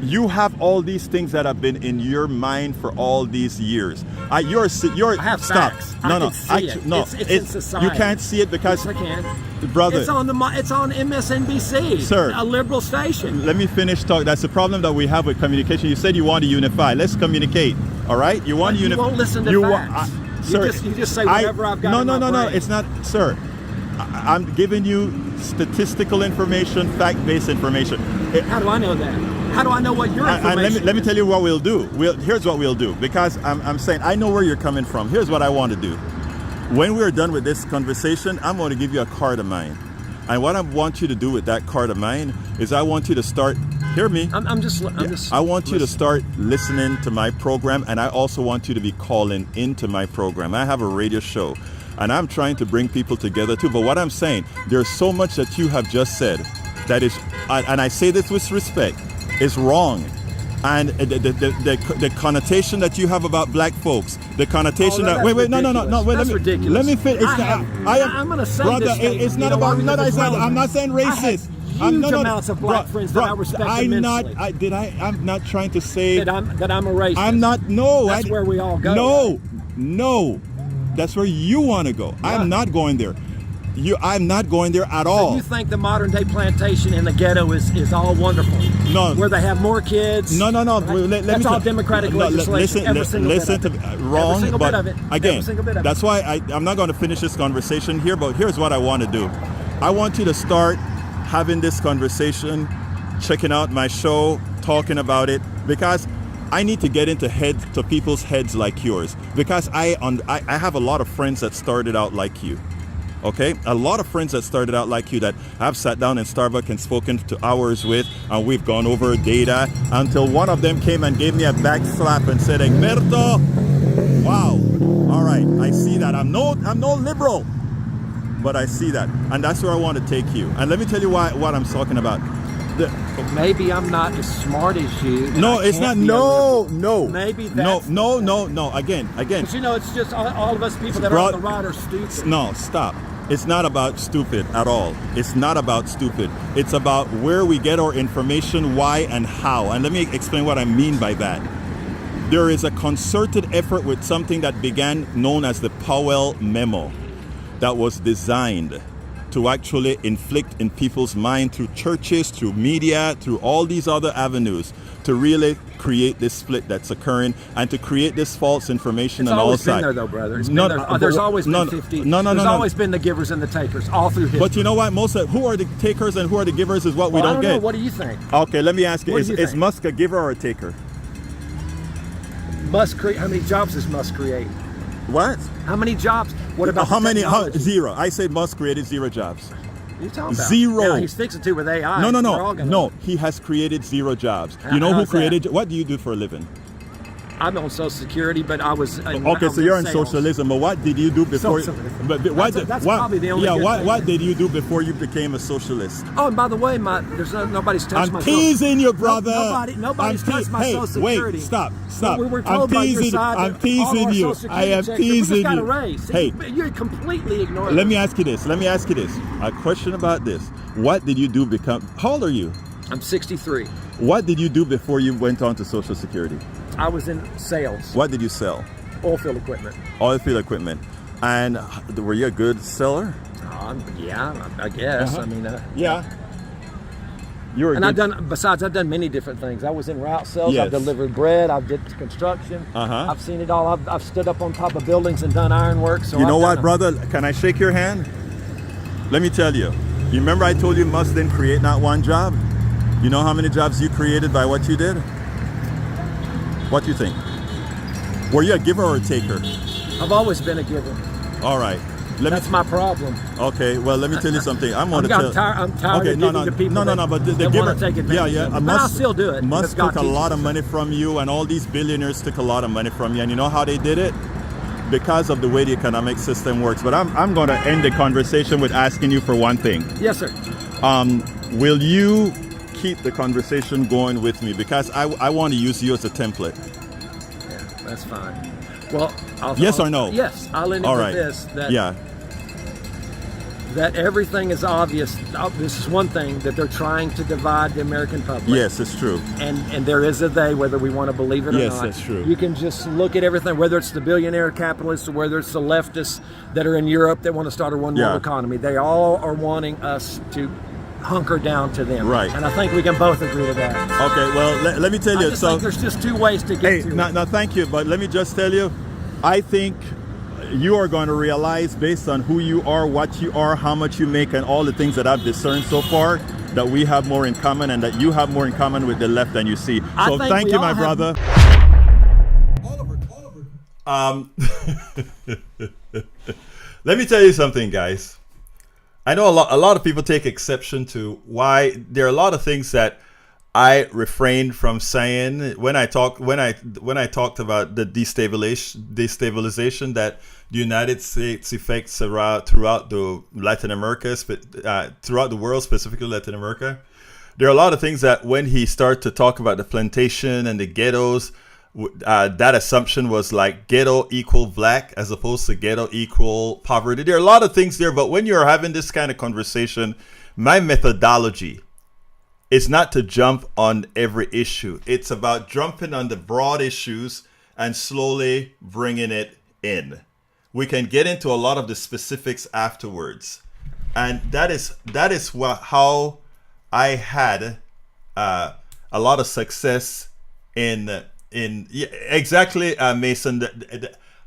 You have all these things that have been in your mind for all these years. I have stop. Facts. I can see it. No, it's in society. You can't see it because yes, I can. Brother, it's on MSNBC, sir, a liberal station. Let me finish talk. That's the problem that we have with communication. You said you want to unify. Let's communicate. All right, you want to unify. You won't listen to facts. Sir, you just say whatever I've got. No. It's not, sir. I'm giving you statistical information, fact-based information. How do I know that? How do I know what your information let me tell you what we'll do. Here's what we'll do, because I'm saying I know where you're coming from. Here's what I want to do. When we're done with this conversation, I'm going to give you a card of mine. And what I want you to do with that card of mine is I want you to start, hear me? I want you to start listening to my program, and I also want you to be calling into my program. I have a radio show, and I'm trying to bring people together too. But what I'm saying, there's so much that you have just said that is, and I say this with respect, is wrong. And the connotation that you have about black folks, the connotation no, wait, no, wait, that's ridiculous. Let me finish. I'm going to say brother, this. It's not about. I'm not saying racist. Huge amounts of black friends that I respect immensely. I'm not trying to say that I'm a racist. I'm not. No, that's where we all go. No, that's where you want to go. Yeah. I'm not going there. I'm not going there at all. So you think the modern day plantation in the ghetto is all wonderful? No. Where they have more kids? No. Right? That's all democratic legislation. Listen to wrong, every single but bit of it. Again, that's it. why I'm not going to finish this conversation here, but here's what I want to do. I want you to start having this conversation, checking out my show, talking about it, because I need to get into people's heads like yours, because I have a lot of friends that started out like you. Okay, a lot of friends that started out like you that I've sat down in Starbucks and spoken to hours with, and we've gone over data until one of them came and gave me a back slap and said, "Egberto, wow, all right, I see that. I'm no liberal, but I see that, and that's where I want to take you. And let me tell you what I'm talking about. Maybe I'm not as smart as you. No, it's not. No. Maybe that's no. Again. But it's just all of us people that are on the right are stupid. No, stop. It's not about stupid at all. It's not about stupid. It's about where we get our information, why, and how. And let me explain what I mean by that. There is a concerted effort with something that began known as the Powell Memo that was designed to actually inflict in people's mind through churches, through media, through all these other avenues, to really create this split that's occurring and to create this false information on all sides. It's always been there, though, brother. There's always been 50. There's always been the givers and the takers all through history. But you know what? Who are the takers and who are the givers is what we don't get. Know. What do you think? Okay, let me ask you. Is Musk a giver or a taker? How many jobs does Musk create? What? How many jobs? What about zero. I say Musk created 0 jobs. What are you talking about? 0. Yeah, he's fixing to with AI. No. He has created 0 jobs. You know who created? What do you do for a living? I'm on Social Security, but I was. Okay, so you're in socialism. But what did you do before? That's probably the only. Yeah. What did you do before you became a socialist? Oh, and by the way, nobody's touched my. I'm teasing you, brother. Nobody's touched my Social Security. Wait, stop. We were told by your side. I'm teasing you. I am teasing you. We just got a raise. Hey, you're completely ignoring. Let me ask you this. A question about this. What did you do How old are you? I'm 63. What did you do before you went on to Social Security? I was in sales. What did you sell? Oil field equipment. Oil field equipment. And were you a good seller? Yeah, I guess. I mean, yeah. You were. And I've done many different things. I was in route sales. Yes. I've delivered bread. I've did construction. I've seen it all. I've stood up on top of buildings and done ironwork. So you know what, brother? Can I shake your hand? Let me tell you. You remember I told you Musk didn't create not one job? You know how many jobs you created by what you did? What do you think? Were you a giver or a taker? I've always been a giver. All right. That's my problem. Okay, well, let me tell you something. I'm tired of giving to people but the giver, want to take advantage of it. But I'll still do it. Musk took a lot of money from you, and all these billionaires took a lot of money from you. And you know how they did it? Because of the way the economic system works. But I'm going to end the conversation with asking you for one thing. Yes, sir. Will you keep the conversation going with me? Because I want to use you as a template. Yeah, that's fine. Well, yes or no? Yes, I'll end it with this. that everything is obvious. This is one thing, that they're trying to divide the American public. Yes, it's true. And there is a they, whether we want to believe it or Yes, not. that's true. You can just look at everything, whether it's the billionaire capitalists or whether it's the leftists that are in Europe that want to start a one world economy. They all are wanting us to hunker down to them. Right. And I think we can both agree to that. Okay, well, let me tell you. I just think there's just two ways to get to it. No, thank you. But let me just tell you, I think you are going to realize, based on who you are, what you are, how much you make, and all the things that I've discerned so far, that we have more in common and that you have more in common with the left than you see. So thank you, my brother. Let me tell you something, guys. I know a lot of people take exception to why there are a lot of things that I refrained from saying when I talked about the destabilization that the United States affects throughout the Latin America, throughout the world, specifically Latin America. There are a lot of things that when he started to talk about the plantation and the ghettos, that assumption was like ghetto equal black as opposed to ghetto equal poverty. There are a lot of things there, but when you're having this kind of conversation, my methodology is not to jump on every issue. It's about jumping on the broad issues and slowly bringing it in. We can get into a lot of the specifics afterwards, and that is how I had a lot of success in exactly, Mason,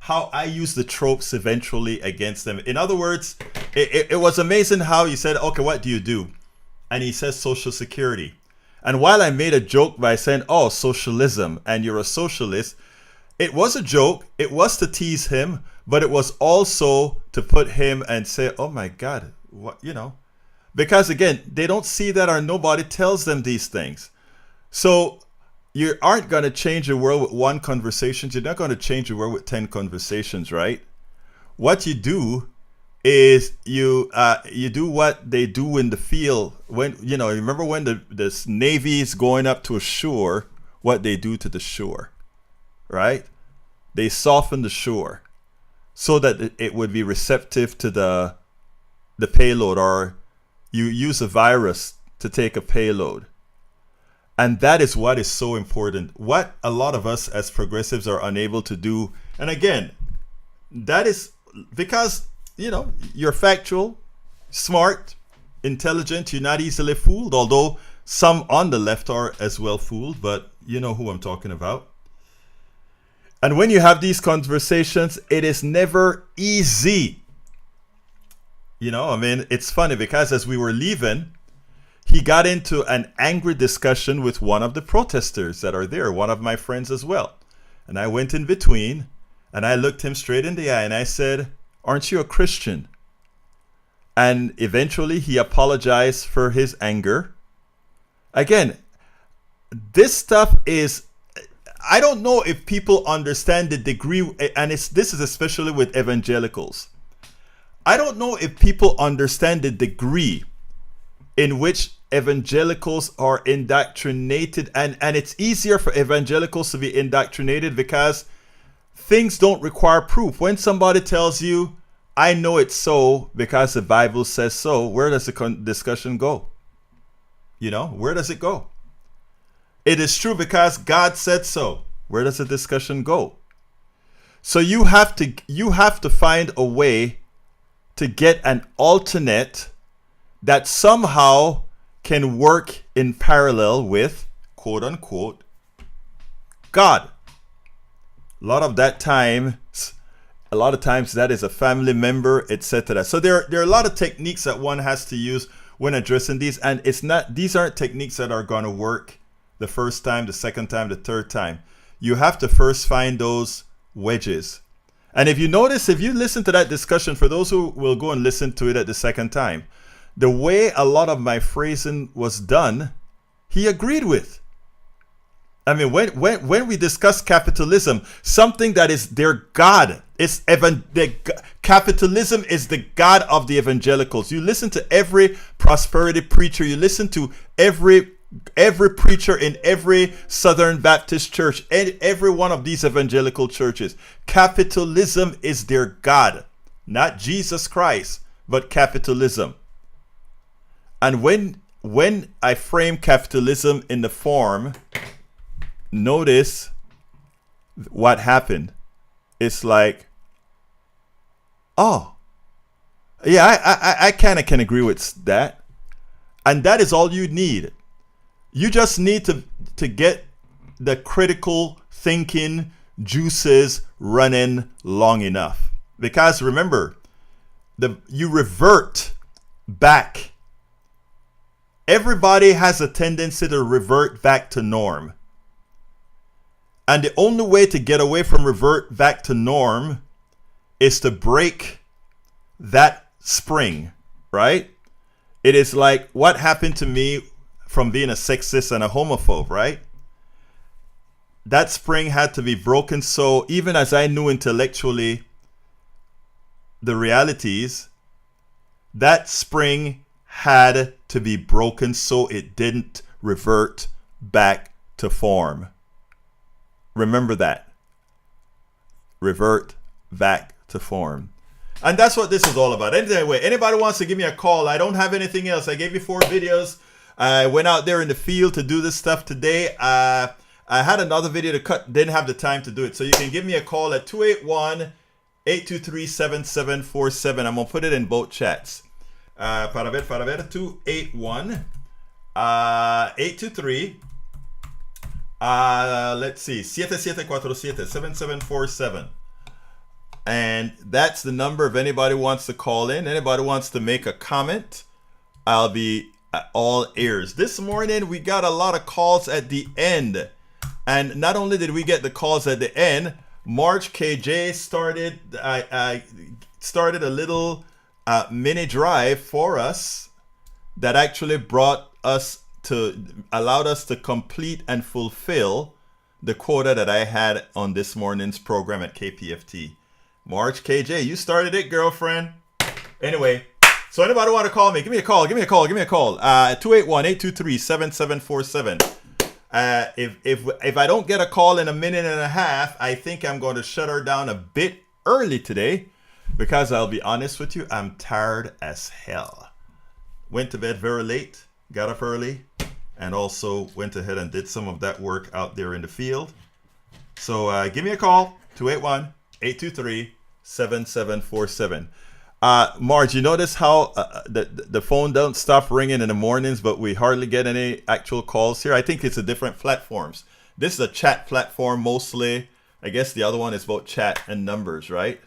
how I use the tropes eventually against them. In other words, it was amazing how he said, okay, what do you do? And he says Social Security. And while I made a joke by saying, oh, socialism, and you're a socialist, it was a joke. It was to tease him, but it was also to put him and say, oh my God, what, because again, they don't see that, or nobody tells them these things. So you aren't going to change the world with one conversation. You're not going to change the world with 10 conversations, right? What you do is you do what they do in the field. When remember when the Navy is going up to a shore, what they do to the shore, right? They soften the shore so that it would be receptive to the payload, or you use a virus to take a payload. And that is what is so important. What a lot of us as progressives are unable to do. And again, that is because, you're factual, smart, intelligent, you're not easily fooled, although some on the left are as well fooled, but you know who I'm talking about. And when you have these conversations, it is never easy. It's funny because as we were leaving, he got into an angry discussion with one of the protesters that are there, one of my friends as well. And I went in between and I looked him straight in the eye and I said, aren't you a Christian? And eventually he apologized for his anger. Again, this stuff is, I don't know if people understand the degree, and this is especially with evangelicals. I don't know if people understand the degree in which evangelicals are indoctrinated, and it's easier for evangelicals to be indoctrinated because things don't require proof. When somebody tells you, I know it's so because the Bible says so, where does the discussion go? Where does it go? It is true because God said so. Where does the discussion go? So you have to find a way to get an alternate that somehow can work in parallel with, quote unquote, God. A lot of times that is a family member, etc. So there are a lot of techniques that one has to use when addressing these, and these aren't techniques that are going to work the first time, the second time, the third time. You have to first find those wedges. And if you listen to that discussion, for those who will go and listen to it at the second time, the way a lot of my phrasing was done, he agreed with. I mean, when we discuss capitalism, something that is their God, capitalism is the God of the evangelicals. You listen to every prosperity preacher, you listen to every preacher in every Southern Baptist church, and every one of these evangelical churches. Capitalism is their God, not Jesus Christ, but capitalism. And when I frame capitalism in the form, notice what happened. It's like, oh, yeah, I kind of can agree with that. And that is all you need. You just need to get the critical thinking juices running long enough. Because remember, you revert back. Everybody has a tendency to revert back to norm. And the only way to get away from revert back to norm is to break that spring, right? It is like what happened to me from being a sexist and a homophobe, right? That spring had to be broken. So even as I knew intellectually the realities, that spring had to be broken so it didn't revert back to form. Remember that. Revert back to form. And that's what this is all about. Anyway, anybody wants to give me a call, I don't have anything else. I gave you 4 videos. I went out there in the field to do this stuff today. I had another video to cut, didn't have the time to do it. So you can give me a call at 281-823-7747. I'm going to put it in both chats. Para ver, 281-823. Let's see, 7747. And that's the number if anybody wants to call in. Anybody wants to make a comment, I'll be all ears. This morning we got a lot of calls at the end. And not only did we get the calls at the end, Marge KJ started started a little mini drive for us that actually allowed us to complete and fulfill the quota that I had on this morning's program at KPFT. March KJ, you started it, girlfriend. Anyway, so anybody want to call me, give me a call. 281-823-7747. If I don't get a call in a minute and a half, I think I'm going to shut her down a bit early today, because I'll be honest with you, I'm tired as hell. Went to bed very late, got up early, and also went ahead and did some of that work out there in the field. So give me a call, 281-823-7747. Marge, you notice how the phone don't stop ringing in the mornings, but we hardly get any actual calls here? I think it's a different platforms. This is a chat platform mostly. I guess the other one is both chat and numbers, right?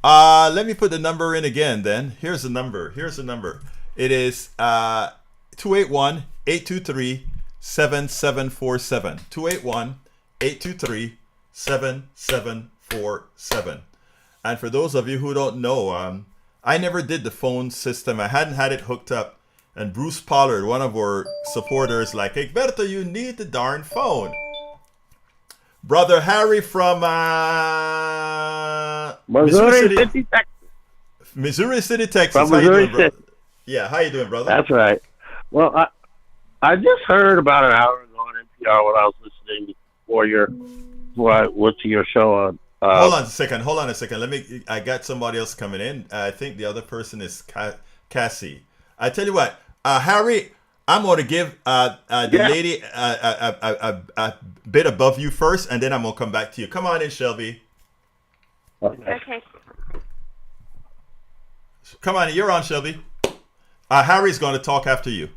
Let me put the number in again then. Here's the number. It is 281-823-7747. 281-823-7747. And for those of you who don't know, I never did the phone system. I hadn't had it hooked up. And Bruce Pollard, one of our supporters, like, Egberto, you need the darn phone. Brother Harry from Missouri City, Texas. Missouri City, Texas. From how Missouri you doing, brother? City. Yeah, how you doing, brother? That's right. Well, I just heard about an hour ago on NPR when I was listening before I went to your show on. Hold on a second. I got somebody else coming in. I think the other person is Cassie. I tell you what, Harry, I'm going to give the lady a bit above you first, and then I'm going to come back to you. Come on in, Shelby. Okay. Come on, you're on, Shelby. Harry's going to talk after you.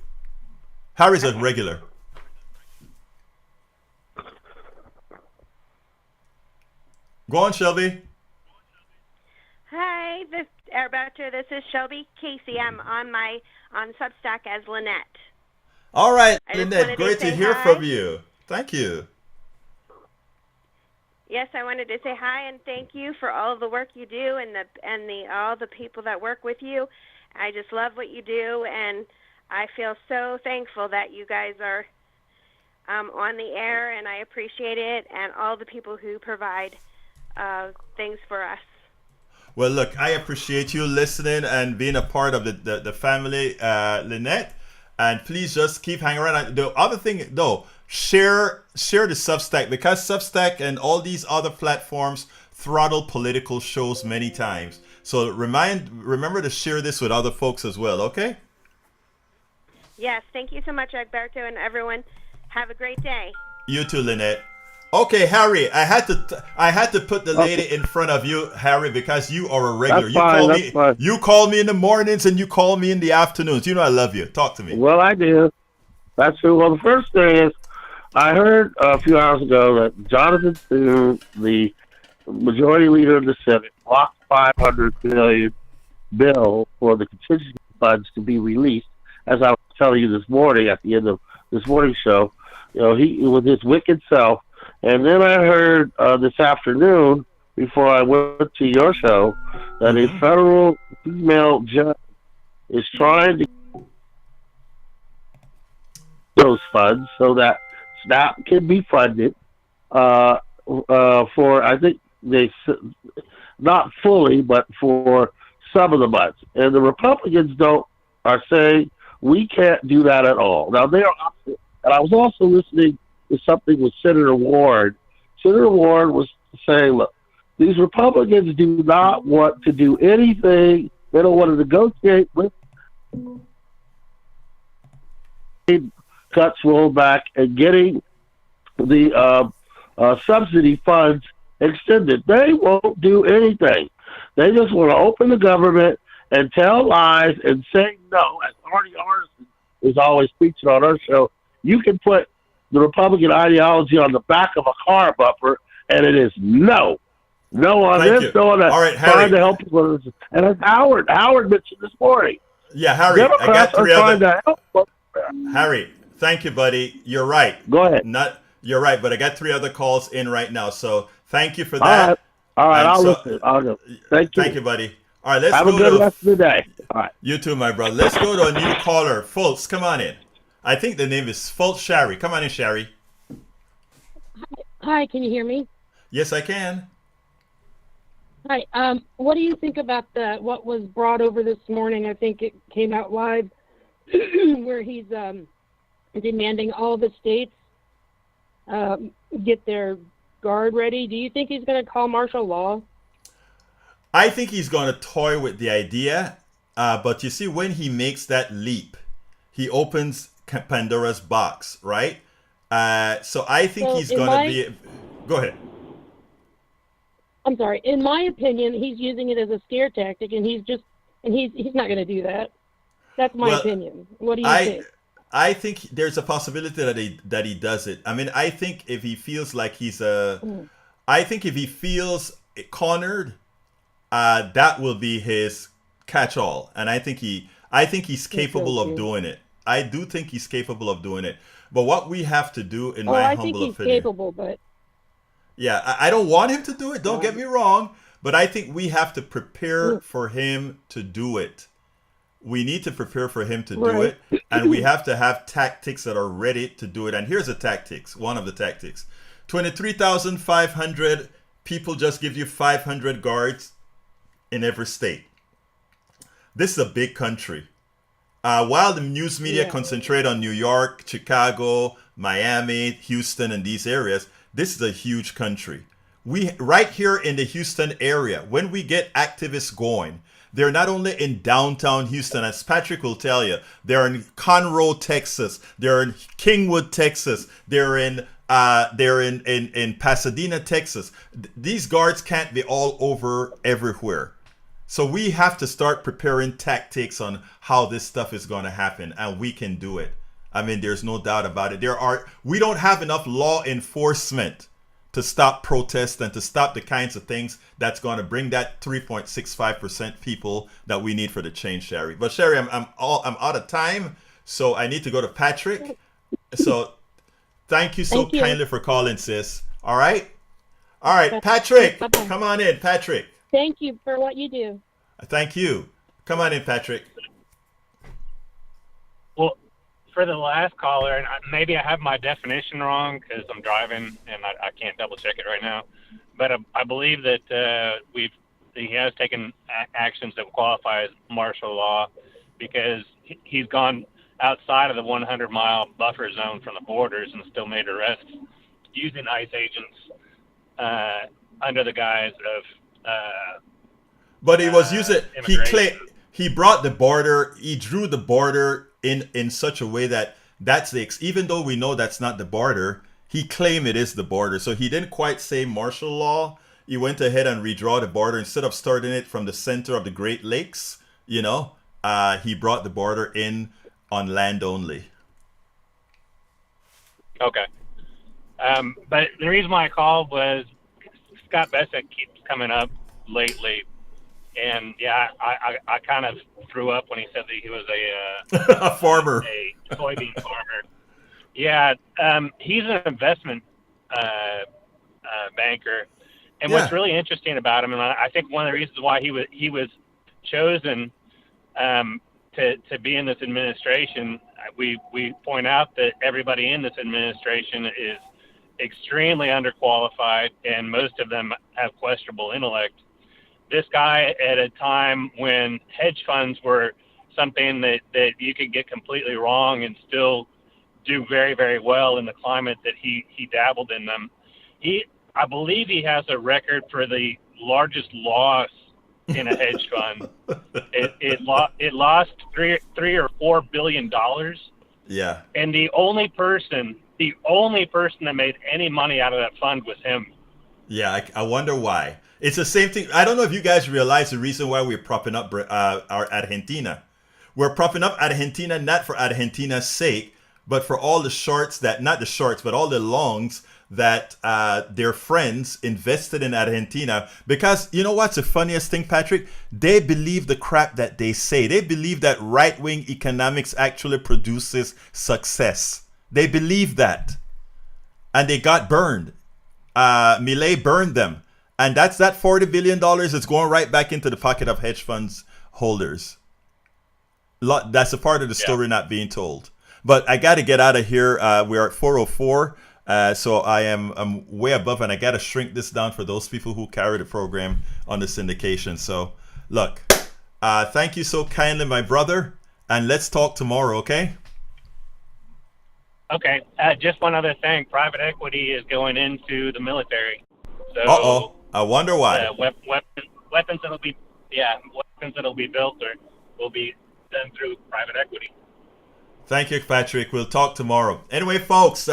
Harry's a regular. Go on, Shelby. Hi, this is Shelby Casey. I'm on Substack as Lynette. All right, Lynette, great to hear from you. Thank you. Yes, I wanted to say hi and thank you for all of the work you do and all the people that work with you. I just love what you do, and I feel so thankful that you guys are on the air, and I appreciate it, and all the people who provide things for us. Well, look, I appreciate you listening and being a part of the family, Lynette. And please just keep hanging around. The other thing, though, share the Substack, because Substack and all these other platforms throttle political shows many times. So remember to share this with other folks as well, okay? Yes, thank you so much, Egberto, and everyone. Have a great day. You too, Lynette. Okay, Harry, I had to put the lady in front of you, Harry, because you are a regular. That's fine. You call me in the mornings and you call me in the afternoons. You know I love you. Talk to me. Well, I do. That's true. Well, the first thing is, I heard a few hours ago that Jonathan Thune, the majority leader of the Senate, blocked $500 billion bill for the contingency funds to be released. As I was telling you this morning at the end of this morning's show, he with his wicked self. And then I heard this afternoon, before I went to your show, that a federal female judge is trying to get those funds so that SNAP can be funded for, I think not fully, but for some of the months. And the Republicans are saying we can't do that at all. Now they are opposite. And I was also listening to something with Senator Warren. Senator Warren was saying, look, these Republicans do not want to do anything. They don't want to negotiate with cuts rolled back and getting the subsidy funds extended. They won't do anything. They just want to open the government and tell lies and say no. As Artie Arnesen is always preaching on our show, you can put the Republican ideology on the back of a car bumper, and it is no. No on Thank this, you. no on that. All right, trying Harry. to help people. And as Howard mentioned this morning, Yeah, Harry, Democrats are trying to help. Harry, thank you, buddy. You're right. Go ahead. You're right, but I got 3 other calls in right now, so thank you for that. All right, And I'll so- listen. I'll go. Thank you. Thank you, buddy. All right, let's Have a go good to rest of the day. All right. you too, my brother. Let's go to a new caller. Fultz, come on in. I think the name is Fultz Shari. Come on in, Shari. Hi, can you hear me? Yes, I can. Hi. What do you think about what was brought over this morning? I think it came out live where he's demanding all the states get their guard ready. Do you think he's going to call martial law? I think he's going to toy with the idea, but you see, when he makes that leap, he opens Pandora's box, right? So I think So he's in going my- to be... Go ahead. I'm sorry. In my opinion, he's using it as a scare tactic, and he's not going to do that. That's my opinion. What do you think? I think there's a possibility that he does it. I mean, I think if he feels like I think if he feels cornered, that will be his catch-all, and I think he's capable of doing it. I do think he's capable of doing it. But what we have to do, in my humble opinion, I think he's capable, but yeah, I don't want him to do it. Don't get me wrong, but I think we have to prepare for him to do it. We need to prepare for him to do it, and we have to have tactics that are ready to do it. And here's the tactics. One of the tactics: 23,500 people just give you 500 guards in every state. This is a big country. While the news media concentrate on New York, Chicago, Miami, Houston, and these areas, this is a huge country. We right here in the Houston area, when we get activists going, they're not only in downtown Houston, as Patrick will tell you, they're in Conroe, Texas, they're in Kingwood, Texas, they're in Pasadena, Texas. These guards can't be all over everywhere. So we have to start preparing tactics on how this stuff is going to happen, and we can do it. I mean, there's no doubt about it. We don't have enough law enforcement to stop protests and to stop the kinds of things that's going to bring that 3.65% people that we need for the change, Sherry. But Sherry, I'm out of time, so I need to go to Patrick. So thank you so kindly for calling, sis. All right, Patrick, come on in, Patrick. thank you for what you do. Thank you. Come on in, Patrick. Well, for the last caller, and maybe I have my definition wrong because I'm driving and I can't double check it right now, but I believe that he has taken actions that qualify as martial law because he's gone outside of the 100-mile buffer zone from the borders and still made arrests using ICE agents under the guise of But he was using immigration. he brought the border, he drew the border in such a way that that's even though we know that's not the border, he claimed it is the border. So he didn't quite say martial law. He went ahead and redraw the border instead of starting it from the center of the Great Lakes. He brought the border in on land only. Okay. But the reason why I called was Scott Bessick keeps coming up lately. And yeah, I kind of threw up when he said that he was a farmer, a soybean farmer. Yeah, he's an investment banker, and what's really interesting about him, and I think one of the reasons why he was chosen to be in this administration, we point out that everybody in this administration is extremely underqualified, and most of them have questionable intellect. This guy, at a time when hedge funds were something that you could get completely wrong and still do very, very well in the climate that he dabbled in them. I believe he has a record for the largest loss in a hedge fund. It lost $3 or $4 billion. Yeah. And the only person that made any money out of that fund was him. Yeah, I wonder why. It's the same thing. I don't know if you guys realize the reason why we're propping up our Argentina. We're propping up Argentina not for Argentina's sake, but for all the shorts that, not the shorts, but all the longs that their friends invested in Argentina. Because you know what's the funniest thing, Patrick? They believe the crap that they say. They believe that right-wing economics actually produces success. They believe that. And they got burned. Milei burned them. And that's that $40 billion is going right back into the pocket of hedge funds holders. That's a part of the story not being told. But I got to get out of here. We're at 4:04. So I'm way above, and I got to shrink this down for those people who carry the program on the syndication. So look, thank you so kindly, my brother. And let's talk tomorrow, okay? Okay. Just one other thing. Private equity is going into the military. So, I wonder why. Weapons that'll be built will be done through private equity. Thank you, Patrick. We'll talk tomorrow. Anyway, folks,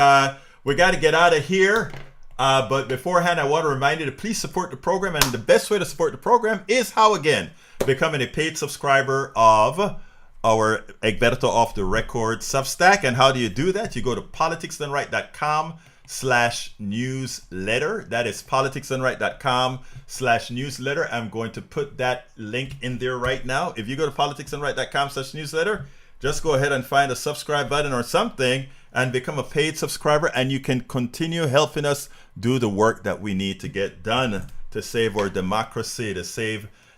we got to get out of here. But beforehand, I want to remind you to please support the program. And the best way to support the program is how, again? Becoming a paid subscriber of our Egberto Off the Record Substack. And how do you do that? You go to politicsdoneright.com/newsletter. That is politicsdoneright.com/newsletter. I'm going to put that link in there right now. If you go to politicsdoneright.com/newsletter, just go ahead and find a subscribe button or something and become a paid subscriber, and you can continue helping us do the work that we need to get done to save our democracy, to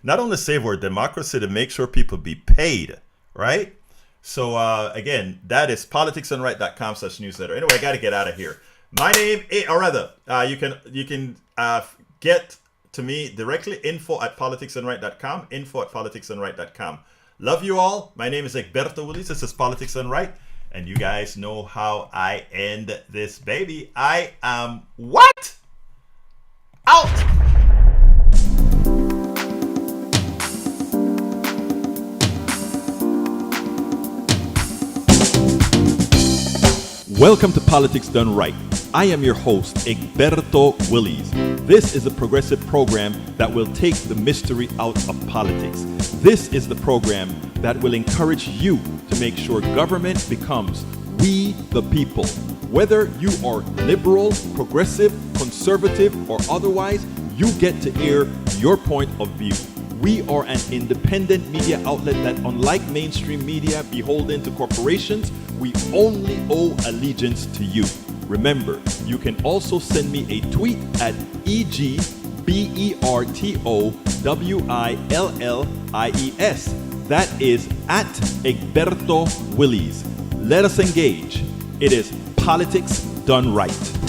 not only save our democracy, to make sure people be paid, right? So again, that is politicsdoneright.com/newsletter. Anyway, I got to get out of here. My name, or rather, you can get to me directly, info@politicsdoneright.com, info@politicsdoneright.com. Love you all. My name is Egberto Willies. This is Politics Done Right. And you guys know how I end this baby. I am what? Out! Welcome to Politics Done Right. I am your host, Egberto Willies. This is a progressive program that will take the mystery out of politics. This is the program that will encourage you to make sure government becomes we the people. Whether you are liberal, progressive, conservative, or otherwise, you get to air your point of view. We are an independent media outlet that, unlike mainstream media beholden to corporations, we only owe allegiance to you. Remember, you can also send me a tweet at EGBERTOWILLIES. That is at Egberto Willies. Let us engage. It is Politics Done Right.